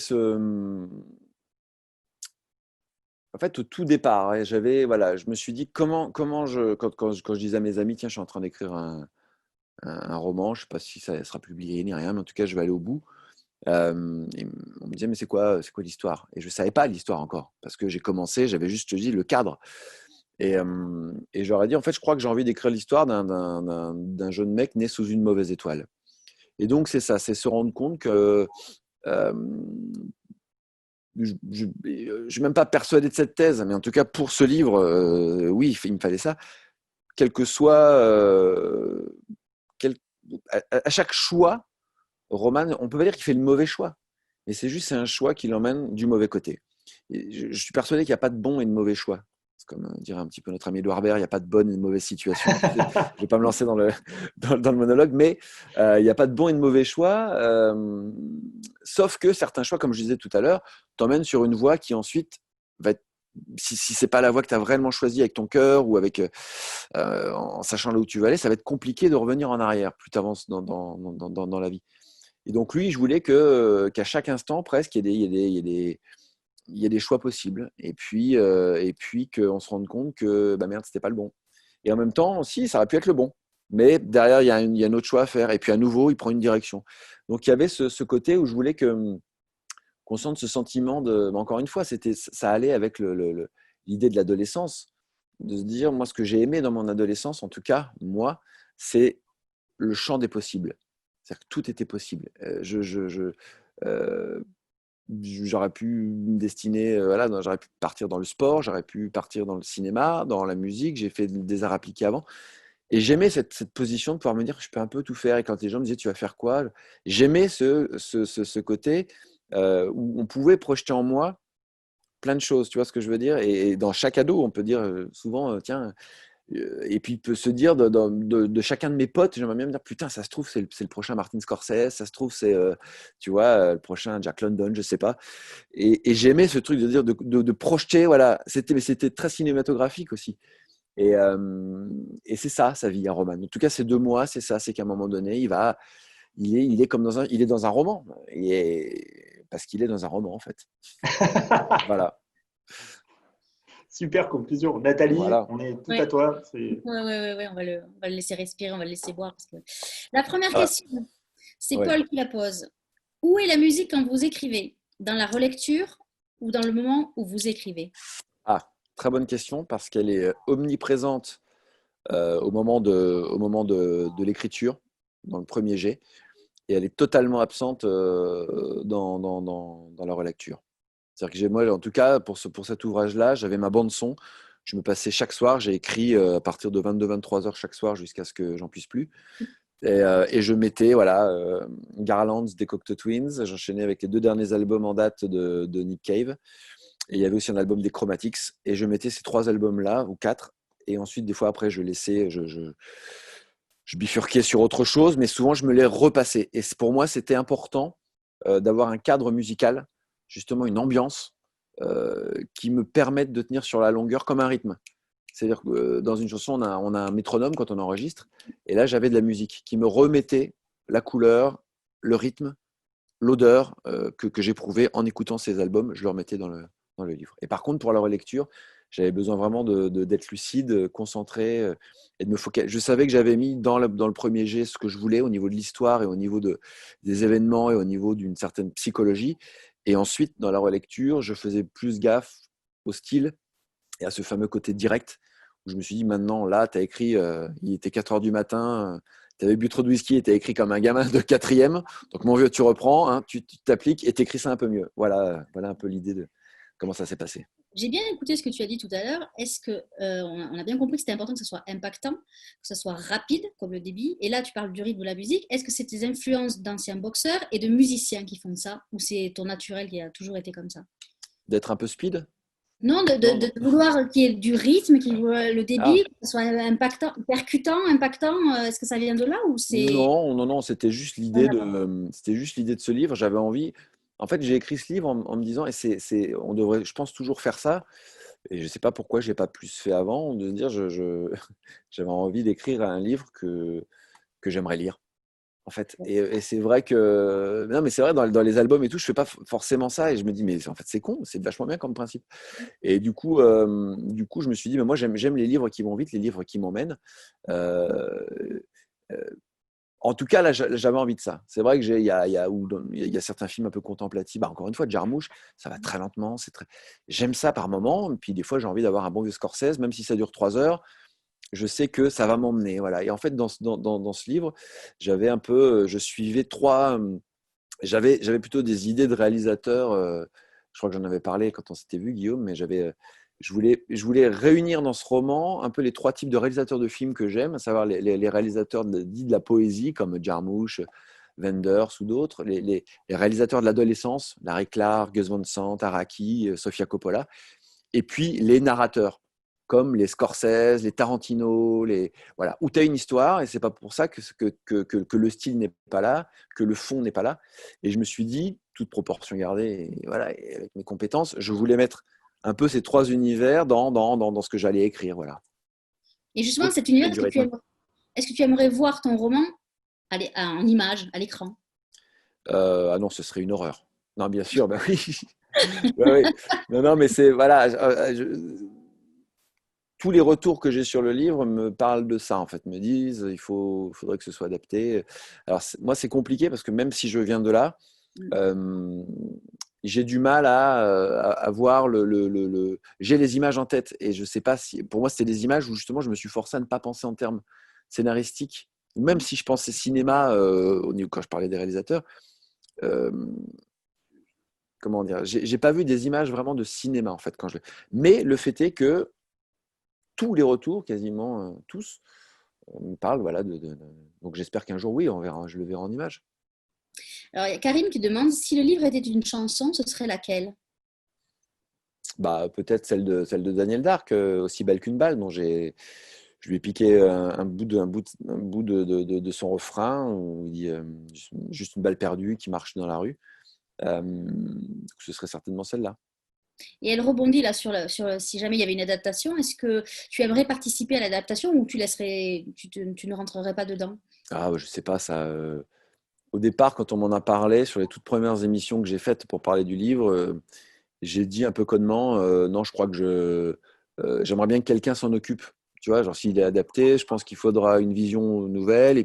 En fait, au tout départ, ouais, voilà, je me suis dit quand je disais à mes amis, tiens, je suis en train d'écrire un roman, je ne sais pas si ça sera publié ni rien, mais en tout cas, je vais aller au bout. Et on me disait, mais c'est quoi l'histoire? Et je ne savais pas l'histoire encore, parce que j'ai commencé, j'avais juste dit le cadre. Et je leur ai dit, en fait, je crois que j'ai envie d'écrire l'histoire d'un jeune mec né sous une mauvaise étoile. Et donc, c'est ça, c'est se rendre compte que euh, je ne suis même pas persuadé de cette thèse, mais en tout cas, pour ce livre, oui, il me fallait ça. Quel que soit, quel- à chaque choix, Roman, on peut pas dire qu'il fait le mauvais choix, mais c'est un choix qui l'emmène du mauvais côté. Et je suis persuadé qu'il n'y a pas de bon et de mauvais choix. C'est comme dirait un petit peu notre ami Edouard Baird, il n'y a pas de bonne et de mauvaise situation. Je ne vais pas me lancer dans le monologue, mais il n'y a pas de bon et de mauvais choix, sauf que certains choix, comme je disais tout à l'heure, t'emmènent sur une voie qui ensuite va être, si ce n'est pas la voie que tu as vraiment choisie avec ton cœur ou avec, en sachant là où tu vas aller, ça va être compliqué de revenir en arrière plus tu avances dans la vie. Et donc lui, je voulais qu'à chaque instant, presque, il y a des choix possibles. Et puis qu'on se rende compte que, bah merde, c'était pas le bon. Et en même temps, si, ça aurait pu être le bon. Mais derrière, il y a un autre choix à faire. Et puis à nouveau, il prend une direction. Donc il y avait ce côté où je voulais qu'on sente ce sentiment de. Mais encore une fois, ça allait avec l'idée de l'adolescence. De se dire, moi, ce que j'ai aimé dans mon adolescence, en tout cas, moi, c'est le champ des possibles. C'est-à-dire que tout était possible. Euh, J'aurais pu me destiner, voilà, j'aurais pu partir dans le sport, j'aurais pu partir dans le cinéma, dans la musique, j'ai fait des arts appliqués avant. Et j'aimais cette position de pouvoir me dire que je peux un peu tout faire. Et quand les gens me disaient, tu vas faire quoi? J'aimais ce côté où on pouvait projeter en moi plein de choses, tu vois ce que je veux dire? Et dans chaque ado, on peut dire souvent, tiens, et puis il peut se dire de chacun de mes potes, j'aimerais bien me dire, putain, ça se trouve, c'est le prochain Martin Scorsese, ça se trouve, c'est, tu vois, le prochain Jack London, je sais pas. Et j'aimais ce truc de dire, de projeter, voilà, c'était très cinématographique aussi. Et c'est ça, sa vie, un roman. En tout cas, ces 2 mois, c'est ça, c'est qu'à un moment donné, il est comme il est dans un roman. Parce qu'il est dans un roman, en fait. Voilà. Super conclusion. Nathalie, Voilà. on est tout Ouais. à toi. Ouais, on va le laisser respirer, on va le laisser boire. Parce que... La première Ah, question, c'est ouais. Paul qui la pose. Où est la musique quand vous écrivez? Dans la relecture ou dans le moment où vous écrivez? Ah, très bonne question parce qu'elle est omniprésente au moment de l'écriture, dans le premier jet, et elle est totalement absente dans la relecture. C'est-à-dire que moi, en tout cas, pour cet ouvrage-là, j'avais ma bande son. Je me passais chaque soir, j'ai écrit à partir de 22-23 heures chaque soir jusqu'à ce que j'en puisse plus. Et je mettais voilà, Garlands des Cocteau Twins, j'enchaînais avec les 2 derniers albums en date de Nick Cave. Et il y avait aussi un album des Chromatics. Et je mettais ces 3 albums-là, ou 4. Et ensuite, des fois, après, je laissais, je bifurquais sur autre chose, mais souvent, je me les repassais. Et pour moi, c'était important d'avoir un cadre musical, justement une ambiance qui me permette de tenir sur la longueur comme un rythme. C'est-à-dire que dans une chanson, on a un métronome quand on enregistre. Et là, j'avais de la musique qui me remettait la couleur, le rythme, l'odeur que j'éprouvais en écoutant ces albums. Je le remettais dans le livre. Et par contre, pour la relecture, j'avais besoin vraiment d'être lucide, concentré et de me focaliser. Je savais que j'avais mis dans le premier jet ce que je voulais au niveau de l'histoire et au niveau des événements et au niveau d'une certaine psychologie. Et ensuite, dans la relecture, je faisais plus gaffe au style et à ce fameux côté direct où je me suis dit, maintenant, là, tu as écrit, il était 4 heures du matin, tu avais bu trop de whisky et tu as écrit comme un gamin de 4e. Donc, mon vieux, tu reprends, hein, tu t'appliques et tu écris ça un peu mieux. Voilà un peu l'idée de comment ça s'est passé. J'ai bien écouté ce que tu as dit tout à l'heure. Est-ce que on a bien compris que c'était important que ce soit impactant, que ce soit rapide comme le débit. Et là, tu parles du rythme de la musique. Est-ce que c'est tes influences d'anciens boxeurs et de musiciens qui font ça, ou c'est ton naturel qui a toujours été comme ça? D'être un peu speed. Non, Non, non. de vouloir qu'il y ait du rythme, qu'il y ait le débit, Ah, que ce soit impactant, percutant, impactant. Est-ce que ça vient de là ou c'est non, c'était juste l'idée de ce livre. J'avais envie. En fait, j'ai écrit ce livre en me disant, et on devrait, je pense, toujours faire ça. Et je ne sais pas pourquoi je n'ai pas plus fait avant, de se dire, j'avais envie d'écrire un livre que j'aimerais lire. En fait, et c'est vrai que non, mais c'est vrai dans les albums et tout, je fais pas forcément ça et je me dis mais en fait c'est con, c'est vachement bien comme principe. Et du coup, je me suis dit mais moi j'aime les livres qui vont vite, les livres qui m'emmènent. Euh, euh, En tout cas là, j'avais envie de ça. C'est vrai que il y a certains films un peu contemplatifs. Bah, encore une fois, Jarmusch, ça va très lentement, j'aime ça par moment. Et puis des fois j'ai envie d'avoir un bon vieux Scorsese, même si ça dure 3 heures. Je sais que ça va m'emmener. Voilà. Et en fait, dans ce livre, je suivais j'avais plutôt des idées de réalisateurs. Je crois que j'en avais parlé quand on s'était vu, Guillaume, mais je voulais réunir dans ce roman un peu les 3 types de réalisateurs de films que j'aime, à savoir les réalisateurs dits de la poésie, comme Jarmusch, Wenders ou d'autres, les réalisateurs de l'adolescence, Larry Clark, Gus Van Sant, Araki, Sofia Coppola, et puis les narrateurs. comme les Scorsese, les Tarantino, voilà, où tu as une histoire et c'est pas pour ça que le style n'est pas là, que le fond n'est pas là. Et je me suis dit, toute proportion gardée, et voilà, et avec mes compétences, je voulais mettre un peu ces 3 univers dans ce que j'allais écrire, voilà. Et justement, cet univers, Du rythme. est-ce que tu aimerais voir ton roman en image, à l'écran? Ah non, ce serait une horreur. Non, bien sûr, bah oui. Ouais, ouais. Non, mais c'est voilà. Tous les retours que j'ai sur le livre me parlent de ça, en fait, me disent faudrait que ce soit adapté. Alors moi, c'est compliqué parce que même si je viens de là, j'ai du mal à voir j'ai les images en tête et je sais pas si pour moi c'était des images où justement je me suis forcé à ne pas penser en termes scénaristiques, même si je pensais cinéma quand je parlais des réalisateurs. Euh, Comment dire, j'ai pas vu des images vraiment de cinéma en fait mais le fait est que tous les retours, quasiment tous, me parlent voilà, donc j'espère qu'un jour, oui, je le verrai en image. Alors, il y a Karine qui demande si le livre était une chanson, ce serait laquelle? Bah, peut-être celle de Daniel Dark, Aussi belle qu'une balle, dont je lui ai piqué un bout de son refrain, où il dit juste une balle perdue qui marche dans la rue. Ce serait certainement celle-là. Et elle rebondit là sur si jamais il y avait une adaptation. Est-ce que tu aimerais participer à l'adaptation ou tu ne rentrerais pas dedans? Ah, je sais pas, ça. Au départ, quand on m'en a parlé, sur les toutes premières émissions que j'ai faites pour parler du livre, j'ai dit un peu connement, non, je crois que j'aimerais bien que quelqu'un s'en occupe. Tu vois, genre s'il est adapté, je pense qu'il faudra une vision nouvelle.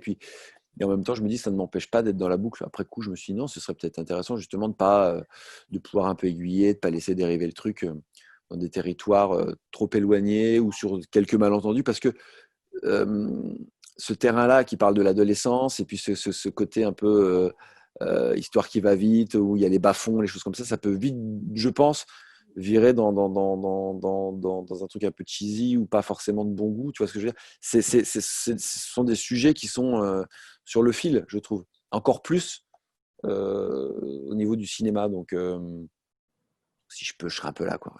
Et en même temps, je me dis, ça ne m'empêche pas d'être dans la boucle. Après coup, je me suis dit, non, ce serait peut-être intéressant justement de pouvoir un peu aiguiller, de ne pas laisser dériver le truc dans des territoires trop éloignés ou sur quelques malentendus. Parce que euh, ce terrain-là qui parle de l'adolescence et puis ce côté un peu histoire qui va vite, où il y a les bas-fonds, les choses comme ça peut vite, je pense, virer dans un truc un peu cheesy ou pas forcément de bon goût. Tu vois ce que je veux dire? Ce sont des sujets qui sont sur le fil, je trouve. Encore plus au niveau du cinéma. Donc, si je peux, je serai un peu là, quoi.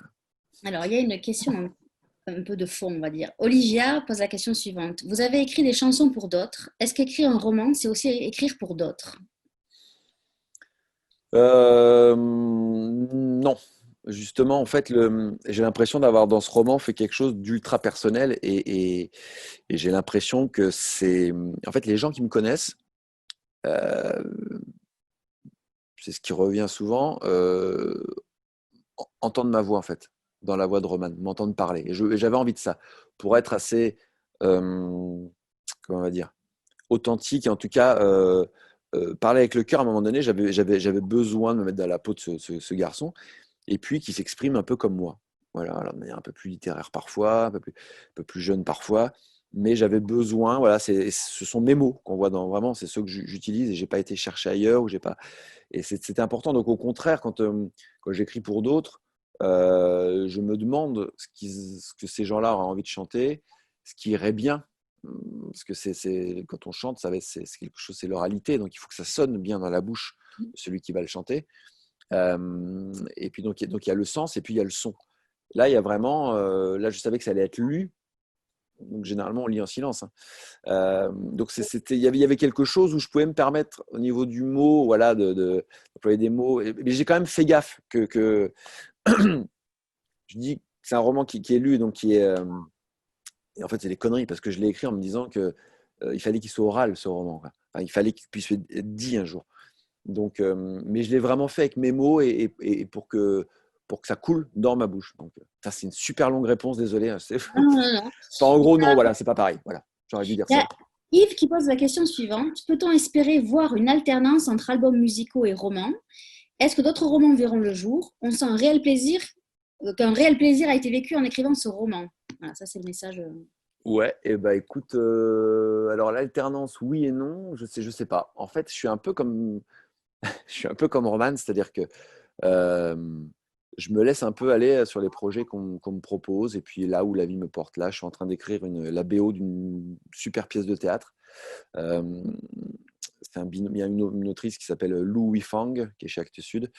Alors, il y a une question un peu de fond, on va dire. Olivia pose la question suivante. Vous avez écrit des chansons pour d'autres. Est-ce qu'écrire un roman, c'est aussi écrire pour d'autres? Non. Justement, en fait, j'ai l'impression d'avoir dans ce roman fait quelque chose d'ultra personnel et j'ai l'impression que c'est. En fait, les gens qui me connaissent, euh, c'est ce qui revient souvent, entendent ma voix, en fait, dans la voix de Roman, m'entendent parler. Et j'avais envie de ça, pour être assez, comment on va dire, authentique, et en tout cas, parler avec le cœur. À un moment donné, j'avais besoin de me mettre dans la peau de ce garçon, et puis qui s'exprime un peu comme moi. Voilà, alors de manière un peu plus littéraire parfois, un peu plus jeune parfois, mais j'avais besoin, voilà, ce sont mes mots qu'on voit vraiment, c'est ceux que j'utilise et j'ai pas été chercher ailleurs, ou j'ai pas, et c'était important. Donc au contraire, quand j'écris pour d'autres, je me demande ce que ces gens-là auraient envie de chanter, ce qui irait bien. Parce que quand on chante, c'est quelque chose, c'est l'oralité, donc il faut que ça sonne bien dans la bouche de celui qui va le chanter. Et puis donc il y a le sens et puis il y a le son. Là, il y a vraiment, là je savais que ça allait être lu, donc généralement on lit en silence, hein. Donc il y avait quelque chose où je pouvais me permettre au niveau du mot, voilà, d'employer des mots. Mais j'ai quand même fait gaffe que je dis que c'est un roman qui est lu, donc et en fait c'est des conneries parce que je l'ai écrit en me disant que il fallait qu'il soit oral ce roman, quoi. Enfin, il fallait qu'il puisse être dit un jour. Donc, mais je l'ai vraiment fait avec mes mots et pour que ça coule dans ma bouche. Donc, ça, c'est une super longue réponse, désolé, hein, Non, non, non. Enfin, en gros, non, voilà, c'est pas pareil. Voilà, j'aurais dû dire Il y ça. a Yves qui pose la question suivante. Peut-on espérer voir une alternance entre albums musicaux et romans? Est-ce que d'autres romans verront le jour? On sent qu'un réel plaisir a été vécu en écrivant ce roman. Voilà, ça c'est le message. Ouais, et bah écoute, alors l'alternance, oui et non, je sais pas. En fait, je suis un peu comme Roman, c'est-à-dire que euh, je me laisse un peu aller sur les projets qu'on me propose, et puis là où la vie me porte, là, je suis en train d'écrire la BO d'une super pièce de théâtre. Euh, il y a une autrice qui s'appelle Lou Wifang, qui est chez Actes Sud,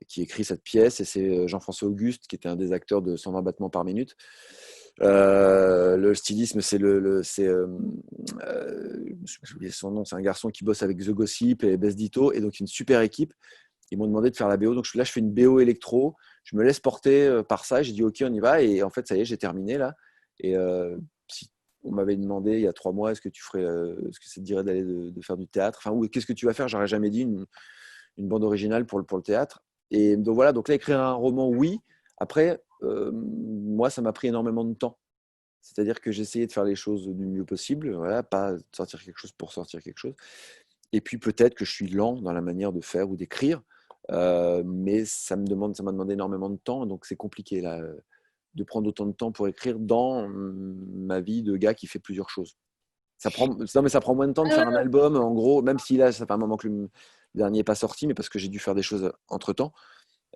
qui écrit cette pièce, et c'est Jean-François Auguste, qui était un des acteurs de 120 battements par minute. Le stylisme, c'est j'ai oublié son nom, c'est un garçon qui bosse avec The Gossip et Best Ditto, et donc une super équipe. Ils m'ont demandé de faire la BO, donc là je fais une BO électro, je me laisse porter par ça, j'ai dit ok on y va, et en fait ça y est, j'ai terminé là. Et si on m'avait demandé il y a 3 mois, est-ce que ça te dirait d'aller de faire du théâtre, enfin, ou qu'est-ce que tu vas faire, j'aurais jamais dit une bande originale pour le théâtre. Et donc voilà, donc là écrire un roman, oui. Après, moi ça m'a pris énormément de temps. C'est-à-dire que j'essayais de faire les choses du mieux possible, voilà, pas sortir quelque chose pour sortir quelque chose. Et puis peut-être que je suis lent dans la manière de faire ou d'écrire, mais ça m'a demandé énormément de temps, donc c'est compliqué là, de prendre autant de temps pour écrire dans ma vie de gars qui fait plusieurs choses. Non, mais ça prend moins de temps de faire un album, en gros, même si là, ça fait un moment que le dernier n'est pas sorti, mais parce que j'ai dû faire des choses entre-temps.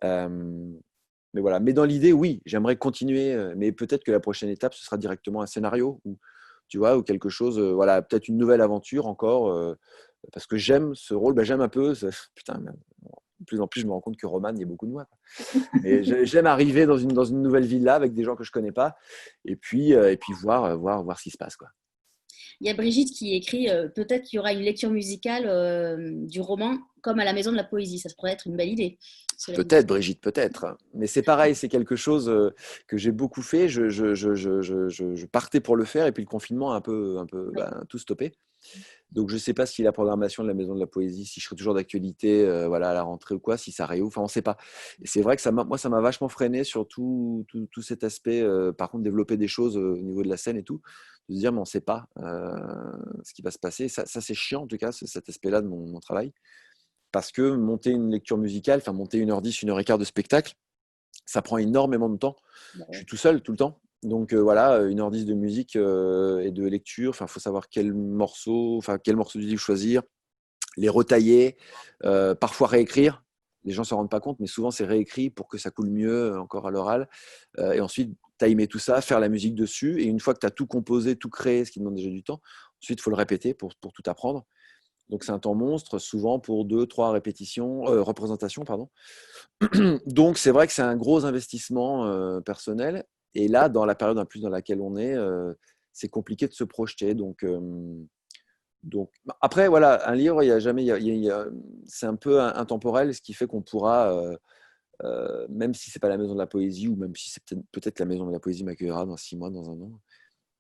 Mais voilà. Mais dans l'idée, oui, j'aimerais continuer, mais peut-être que la prochaine étape, ce sera directement un scénario, ou tu vois, ou quelque chose, voilà, peut-être une nouvelle aventure encore, parce que j'aime ce rôle, j'aime un peu, putain, de plus en plus, je me rends compte que Roman, il y a beaucoup de moi, quoi. Mais j'aime arriver dans une nouvelle villa avec des gens que je connais pas, et puis voir ce qui se passe, quoi. Il y a Brigitte qui écrit peut-être qu'il y aura une lecture musicale du roman comme à la Maison de la Poésie. Ça pourrait être une belle idée. Peut-être, Brigitte, peut-être. Mais c'est pareil, c'est quelque chose que j'ai beaucoup fait. Je partais pour le faire, et puis le confinement a un peu tout stoppé. Donc je ne sais pas si la programmation de la Maison de la Poésie, si je serai toujours d'actualité, voilà, à la rentrée ou quoi, si ça réouvre, enfin on ne sait pas. Et c'est vrai que ça m'a vachement freiné sur tout cet aspect, par contre développer des choses au niveau de la scène et tout, de se dire mais on ne sait pas ce qui va se passer. Ça c'est chiant en tout cas, cet aspect-là de mon travail. Parce que monter une lecture musicale, enfin monter 1h10, 1h15 de spectacle, ça prend énormément de temps. Je suis tout seul tout le temps. Donc voilà, 1h10 de musique et de lecture. Enfin, il faut savoir quel morceau du livre choisir, les retailler, parfois réécrire. Les gens ne s'en rendent pas compte, mais souvent c'est réécrit pour que ça coule mieux encore à l'oral. Et ensuite, timer tout ça, faire la musique dessus. Et une fois que tu as tout composé, tout créé, ce qui demande déjà du temps, ensuite il faut le répéter pour tout apprendre. Donc c'est un temps monstre, souvent pour 2-3 représentations. Pardon. Donc c'est vrai que c'est un gros investissement personnel. Et là, dans la période en plus dans laquelle on est, c'est compliqué de se projeter. Donc après, voilà, un livre, il y a jamais, c'est un peu intemporel, ce qui fait qu'on pourra, même si c'est pas la Maison de la Poésie, ou même si c'est peut-être la Maison de la Poésie m'accueillera dans 6 mois, dans un an,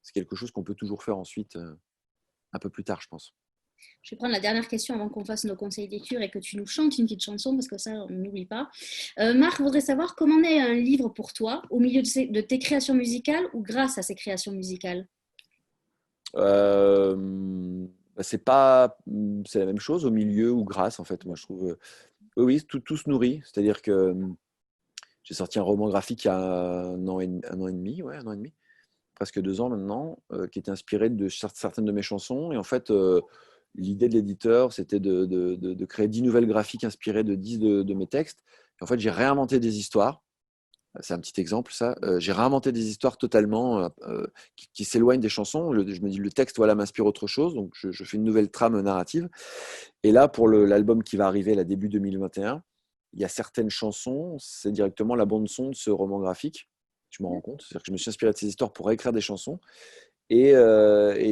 c'est quelque chose qu'on peut toujours faire ensuite, un peu plus tard, je pense. Je vais prendre la dernière question avant qu'on fasse nos conseils de lecture et que tu nous chantes une petite chanson, parce que ça, on n'oublie pas. Marc voudrait savoir comment est un livre pour toi, au milieu de tes créations musicales ou grâce à ces créations musicales? C'est la même chose, au milieu ou grâce, en fait. Moi, je trouve. Oui, tout se nourrit. C'est-à-dire que j'ai sorti un roman graphique il y a un an et demi, ouais, 1 an et demi, presque 2 ans maintenant, qui était inspiré de certaines de mes chansons. Et en fait, l'idée de l'éditeur, c'était de créer 10 nouvelles graphiques inspirées de 10 de mes textes. Et en fait, j'ai réinventé des histoires. C'est un petit exemple, ça. J'ai réinventé des histoires totalement qui s'éloignent des chansons. Je me dis, le texte, voilà, m'inspire autre chose. Donc, je fais une nouvelle trame narrative. Et là, pour l'album qui va arriver, là, début 2021, il y a certaines chansons, c'est directement la bande-son de ce roman graphique. Je me rends compte. C'est-à-dire que je me suis inspiré de ces histoires pour écrire des chansons. Et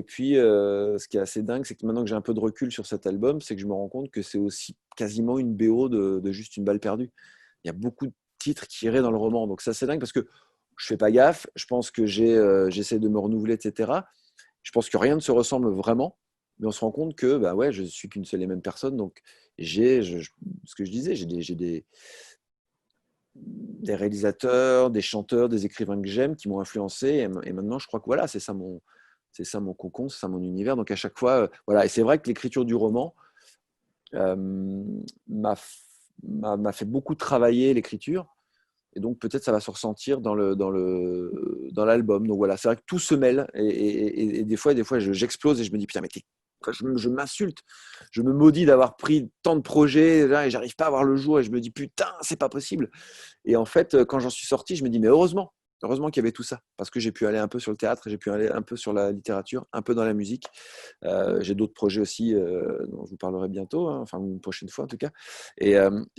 puis, ce qui est assez dingue, c'est que maintenant que j'ai un peu de recul sur cet album, c'est que je me rends compte que c'est aussi quasiment une BO de juste une balle perdue. Il y a beaucoup de titres qui iraient dans le roman. Donc, ça, c'est dingue parce que je fais pas gaffe. Je pense que j'essaie de me renouveler, etc. Je pense que rien ne se ressemble vraiment. Mais on se rend compte que bah ouais, je suis qu'une seule et même personne. Donc, ce que je disais, j'ai des réalisateurs, des chanteurs, des écrivains que j'aime qui m'ont influencé. Et maintenant, je crois que voilà, c'est ça mon cocon, c'est ça mon univers. Donc à chaque fois, voilà. Et c'est vrai que l'écriture du roman euh, m'a fait beaucoup travailler l'écriture. Et donc peut-être ça va se ressentir dans l'album. Donc voilà, c'est vrai que tout se mêle. Et des fois, j'explose et je me dis putain, mais je m'insulte, je me maudis d'avoir pris tant de projets là, et j'arrive pas à voir le jour et je me dis putain, c'est pas possible. Et en fait, quand j'en suis sorti, je me dis mais heureusement qu'il y avait tout ça, parce que j'ai pu aller un peu sur le théâtre, j'ai pu aller un peu sur la littérature, un peu dans la musique. J'ai d'autres projets aussi dont je vous parlerai bientôt, hein, enfin une prochaine fois en tout cas. Et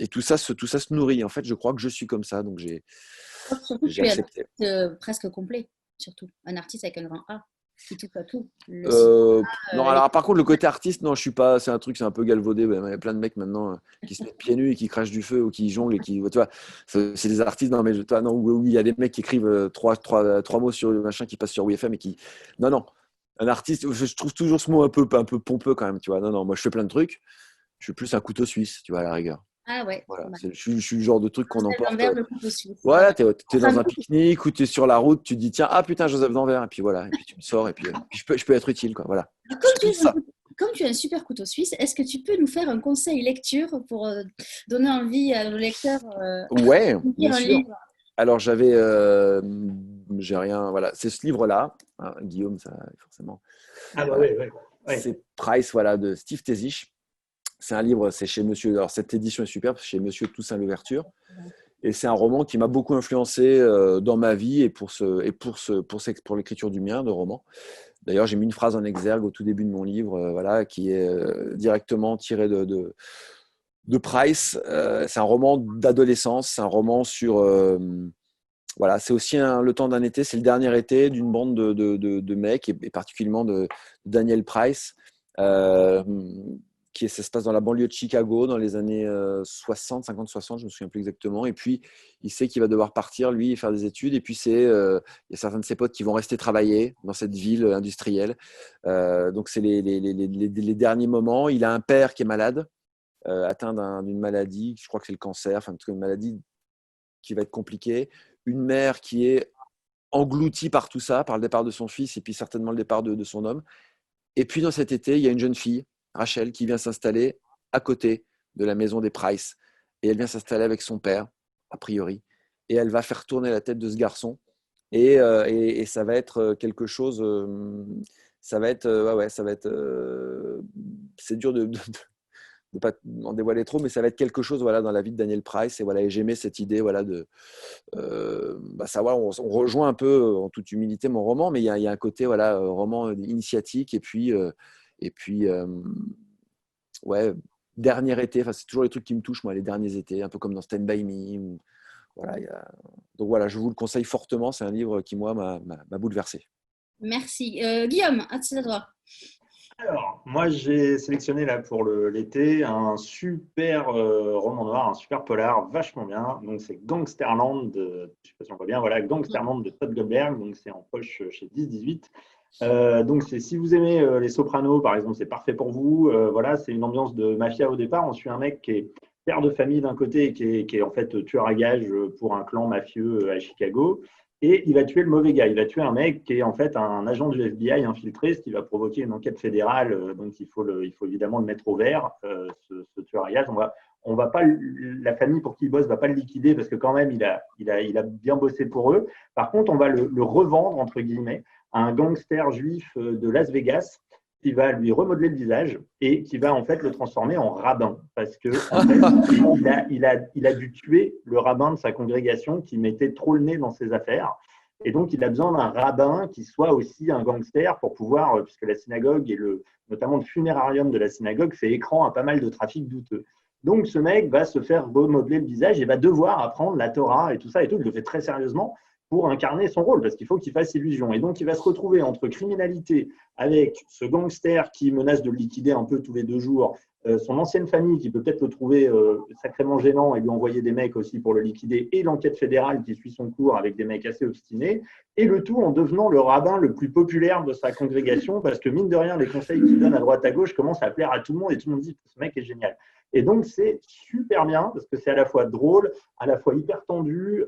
tout ça se nourrit. En fait, je crois que je suis comme ça, donc Surtout que j'ai tu es un accepté. artiste presque complet. surtout. Un artiste avec un grand A, qui touche à tout. Non, alors par contre, le côté artiste, non, je suis pas. C'est un truc, c'est un peu galvaudé. Il y a plein de mecs maintenant qui se mettent pieds nus et qui crachent du feu ou qui jonglent et qui, tu vois, c'est des artistes. Non, mais toi, non, où il y a des mecs qui écrivent trois mots sur le machin qui passe sur WFM et qui. Non, non. Un artiste, je trouve toujours ce mot un peu pompeux quand même, tu vois. Non, non, moi je fais plein de trucs. Je suis plus un couteau suisse, tu vois, à la rigueur. Ah ouais. Voilà, je suis le genre de truc qu'on emporte. Le couteau suisse. Ouais, t'es dans un pique-nique ou t'es sur la route, tu te dis tiens, ah putain, Joseph Danvers, et puis voilà, et puis tu me sors, et puis je peux être utile, quoi. Voilà. Comme tu es un super couteau suisse, est-ce que tu peux nous faire un conseil lecture pour donner envie à nos lecteurs ouais, de bien lire un sûr. livre? Alors j'ai rien, voilà, c'est ce livre-là, hein, Guillaume, ça forcément. Ah bah ouais. C'est Price, voilà, de Steve Tezisch. C'est un livre, c'est chez Monsieur. Alors cette édition est superbe, chez Monsieur Toussaint Louverture. Et c'est un roman qui m'a beaucoup influencé dans ma vie et pour l'écriture du mien de roman. D'ailleurs, j'ai mis une phrase en exergue au tout début de mon livre, voilà, qui est directement tirée de Price. C'est un roman d'adolescence, c'est un roman sur voilà, c'est aussi le temps d'un été, c'est le dernier été d'une bande de mecs et particulièrement de Daniel Price. Ça se passe dans la banlieue de Chicago dans les années 60, 50, 60, je me souviens plus exactement. Et puis, il sait qu'il va devoir partir, lui, et faire des études. Et puis, il y a certains de ses potes qui vont rester travailler dans cette ville industrielle. Donc, c'est les derniers moments. Il a un père qui est malade, atteint d'une maladie, je crois que c'est le cancer, enfin, en tout cas, une maladie qui va être compliquée. Une mère qui est engloutie par tout ça, par le départ de son fils et puis certainement le départ de son homme. Et puis, dans cet été, il y a une jeune fille, Rachel, qui vient s'installer à côté de la maison des Price. Et elle vient s'installer avec son père, a priori. Et elle va faire tourner la tête de ce garçon. Et ça va être quelque chose. Ça va être. C'est dur de pas en dévoiler trop, mais ça va être quelque chose, voilà, dans la vie de Daniel Price. Et voilà, et j'aimais cette idée, voilà, de savoir. On rejoint un peu, en toute humilité, mon roman, mais il y a un côté, voilà, roman initiatique. Et puis. Ouais, dernier été, c'est toujours les trucs qui me touchent, moi, les derniers étés, un peu comme dans Stand By Me. Voilà, donc voilà, je vous le conseille fortement. C'est un livre qui, moi, m'a bouleversé. Merci. Guillaume, c'est à toi. Alors, moi, j'ai sélectionné là pour l'été un super roman noir, un super polar, vachement bien. Donc, c'est Gangsterland, je ne sais pas si on voit bien, voilà, Gangsterland de Todd Goldberg. Donc, c'est en poche chez 10-18. Donc, si vous aimez Les Sopranos, par exemple, c'est parfait pour vous. Voilà, c'est une ambiance de mafia au départ. On suit un mec qui est père de famille d'un côté et qui est en fait tueur à gages pour un clan mafieux à Chicago. Et il va tuer le mauvais gars. Il va tuer un mec qui est en fait un agent du FBI infiltré, ce qui va provoquer une enquête fédérale. Donc, il faut évidemment le mettre au vert, ce tueur à gages. On va pas, la famille pour qui il bosse ne va pas le liquider parce que quand même, il a bien bossé pour eux. Par contre, on va le revendre, entre guillemets, à un gangster juif de Las Vegas qui va lui remodeler le visage et qui va en fait le transformer en rabbin parce que en fait, il a dû tuer le rabbin de sa congrégation qui mettait trop le nez dans ses affaires. Et donc, il a besoin d'un rabbin qui soit aussi un gangster pour pouvoir, puisque la synagogue et notamment le funérarium de la synagogue fait écran à pas mal de trafic douteux. Donc, ce mec va se faire remodeler le visage et va devoir apprendre la Torah et tout ça et tout. Il le fait très sérieusement pour incarner son rôle, parce qu'il faut qu'il fasse illusion. Et donc, il va se retrouver entre criminalité avec ce gangster qui menace de le liquider un peu tous les 2 jours, son ancienne famille qui peut peut-être le trouver sacrément gênant et lui envoyer des mecs aussi pour le liquider, et l'enquête fédérale qui suit son cours avec des mecs assez obstinés, et le tout en devenant le rabbin le plus populaire de sa congrégation, parce que mine de rien, les conseils qu'il donne à droite à gauche commencent à plaire à tout le monde, et tout le monde dit « ce mec est génial ». Et donc, c'est super bien, parce que c'est à la fois drôle, à la fois hyper tendu,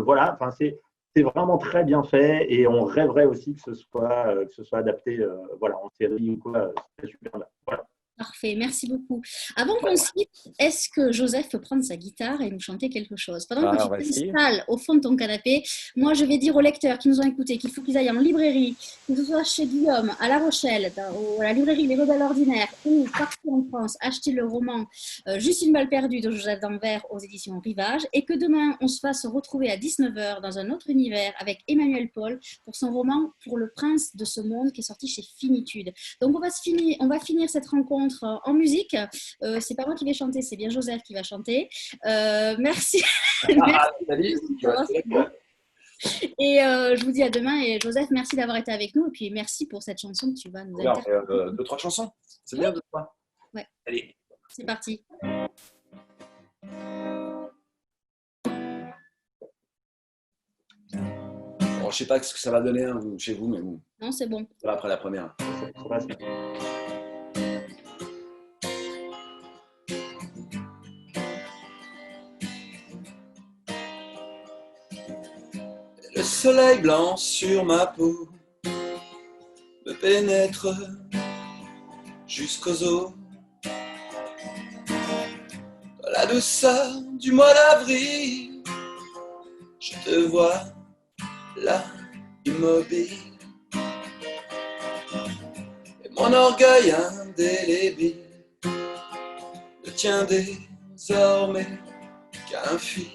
voilà, enfin c'est vraiment très bien fait et on rêverait aussi que ce soit adapté voilà, en série ou quoi. C'est super bien. Voilà. Parfait, merci beaucoup. Avant qu'on se quitte, est-ce que Joseph peut prendre sa guitare et nous chanter quelque chose? Pendant que tu t'installes au fond de ton canapé, moi je vais dire aux lecteurs qui nous ont écoutés qu'il faut qu'ils aillent en librairie, que ce soit chez Guillaume, à La Rochelle, à la librairie Les Rebelles Ordinaires ou partout en France, acheter le roman Juste une balle perdue de Joseph Danvers aux éditions Rivage, et que demain on se fasse retrouver à 19h dans un autre univers avec Emmanuel Paul pour son roman Pour le prince de ce monde qui est sorti chez Finitude. Donc on va finir cette rencontre en musique. C'est pas moi qui vais chanter, c'est bien Joseph qui va chanter. Merci. Merci. Et je vous dis à demain. Et Joseph, merci d'avoir été avec nous. Et puis merci pour cette chanson que tu vas nous Regarde, interpréter. 2-3 chansons. C'est bien, 2-3. Ouais. Allez. C'est parti. Bon, je sais pas ce que ça va donner chez vous, mais bon, Non, c'est bon. ça va après la première. Ça va, ça. Le soleil blanc sur ma peau me pénètre jusqu'aux os. Dans la douceur du mois d'avril, je te vois là, immobile. Et mon orgueil indélébile ne tient désormais qu'à un fil.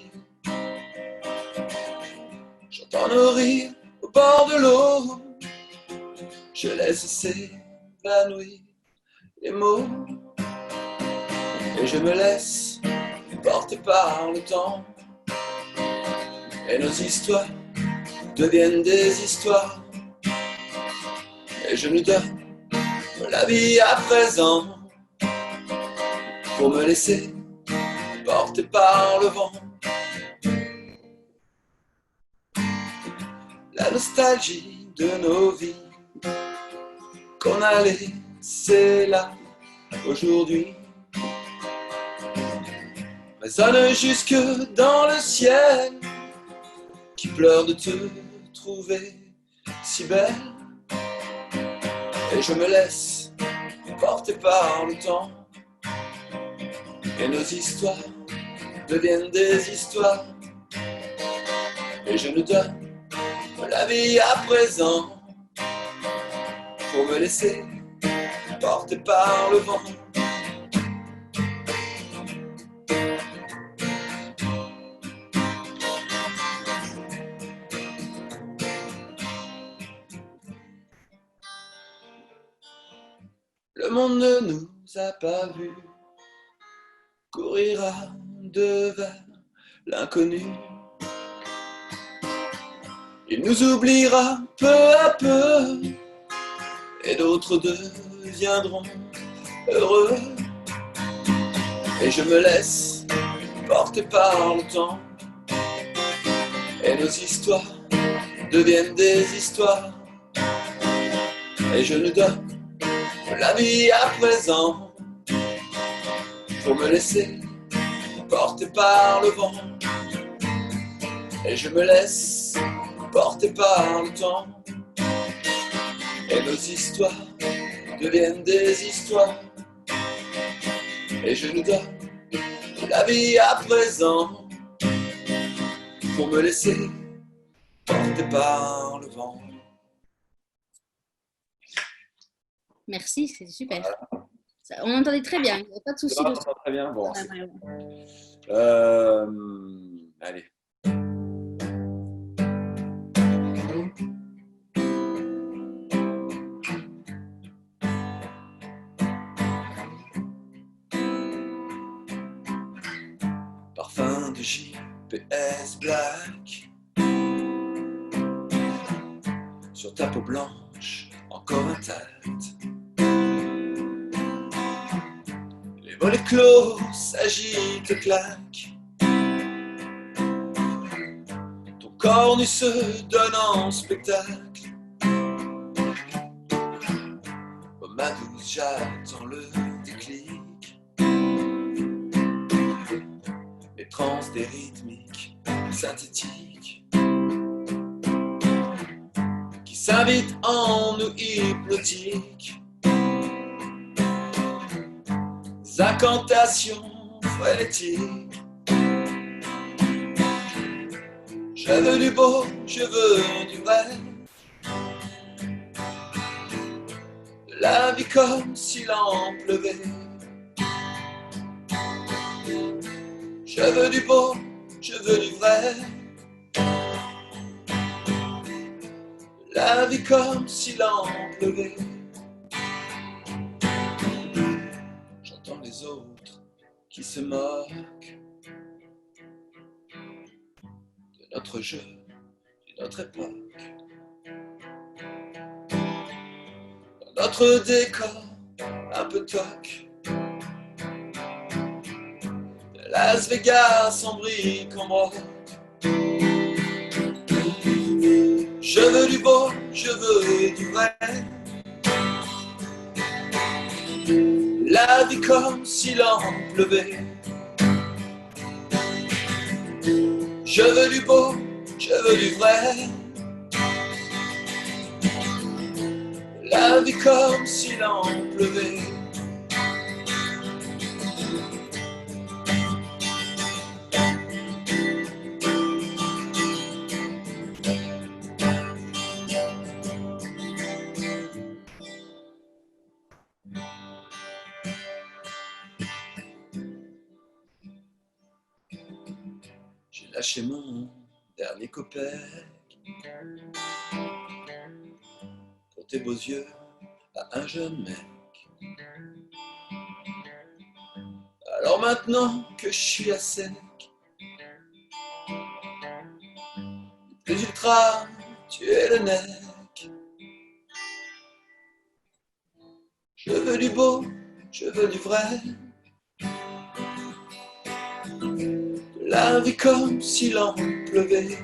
J'entends nos rires au bord de l'eau, je laisse s'évanouir les mots. Et je me laisse porter par le temps. Et nos histoires deviennent des histoires. Et je nous donne la vie à présent pour me laisser porter par le vent. La nostalgie de nos vies qu'on a laissées là aujourd'hui résonne jusque dans le ciel qui pleure de te trouver si belle. Et je me laisse porter par le temps. Et nos histoires deviennent des histoires. Et je nous donne la vie à présent pour me laisser porter par le vent. Le monde ne nous a pas vus courir à deux vers l'inconnu. Il nous oubliera peu à peu et d'autres deviendront heureux. Et je me laisse porter par le temps. Et nos histoires deviennent des histoires. Et je nous donne la vie à présent pour me laisser porter par le vent. Et je me laisse porter par le temps. Et nos histoires deviennent des histoires. Et je nous donne la vie à présent pour me laisser porter par le vent. Merci, c'est super. Ça, on entendait très bien, il n'y a pas de souci. Ça va, très bien. Bon, allez. Parfum de JPS Black sur ta peau blanche encore intacte. Les volets clos s'agitent, claquent. Ton corps nu se donne en spectacle. Oh ma douce, j'attends le déclic. Les trans des rythmiques synthétiques qui s'invitent en nous hypnotiques. Incantations frénétiques. Je veux du beau, je veux du vrai. La vie comme s'il en pleuvait. Je veux du beau, je veux du vrai. La vie comme s'il en pleuvait. J'entends les autres qui se moquent de notre jeu notre époque. Notre décor un peu toc. De Las Vegas en briques en broc. Je veux du beau, je veux du vrai. La vie comme s'il en pleuvait. Je veux du beau, je veux du vrai. La vie comme s'il en pleuvait. J'ai lâché mon dernier copec pour tes beaux yeux à un jeune mec. Alors maintenant que je suis à sec, plus ultra, tu es le nec. Je veux du beau, je veux du vrai. La vie comme s'il en pleuvait.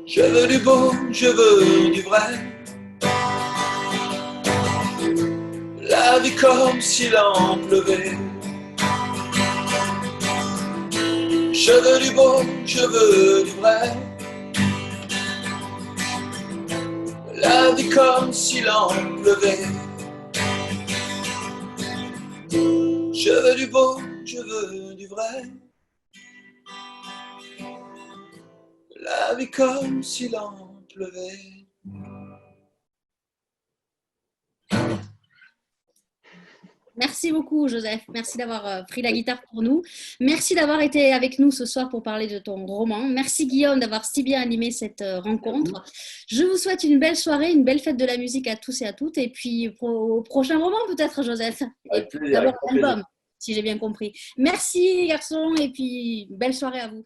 Je veux du beau, je veux du vrai. La vie comme s'il en pleuvait. Je veux du beau, je veux du vrai. La vie comme s'il en pleuvait. Je veux du beau, je veux du vrai. La vie comme s'il en pleuvait. Merci beaucoup, Joseph. Merci d'avoir pris la guitare pour nous. Merci d'avoir été avec nous ce soir pour parler de ton roman. Merci, Guillaume, d'avoir si bien animé cette rencontre. Je vous souhaite une belle soirée, une belle fête de la musique à tous et à toutes. Et puis, au prochain roman, peut-être, Joseph. Avec plaisir. D'abord, l'album, si j'ai bien compris. Merci, garçons, et puis belle soirée à vous.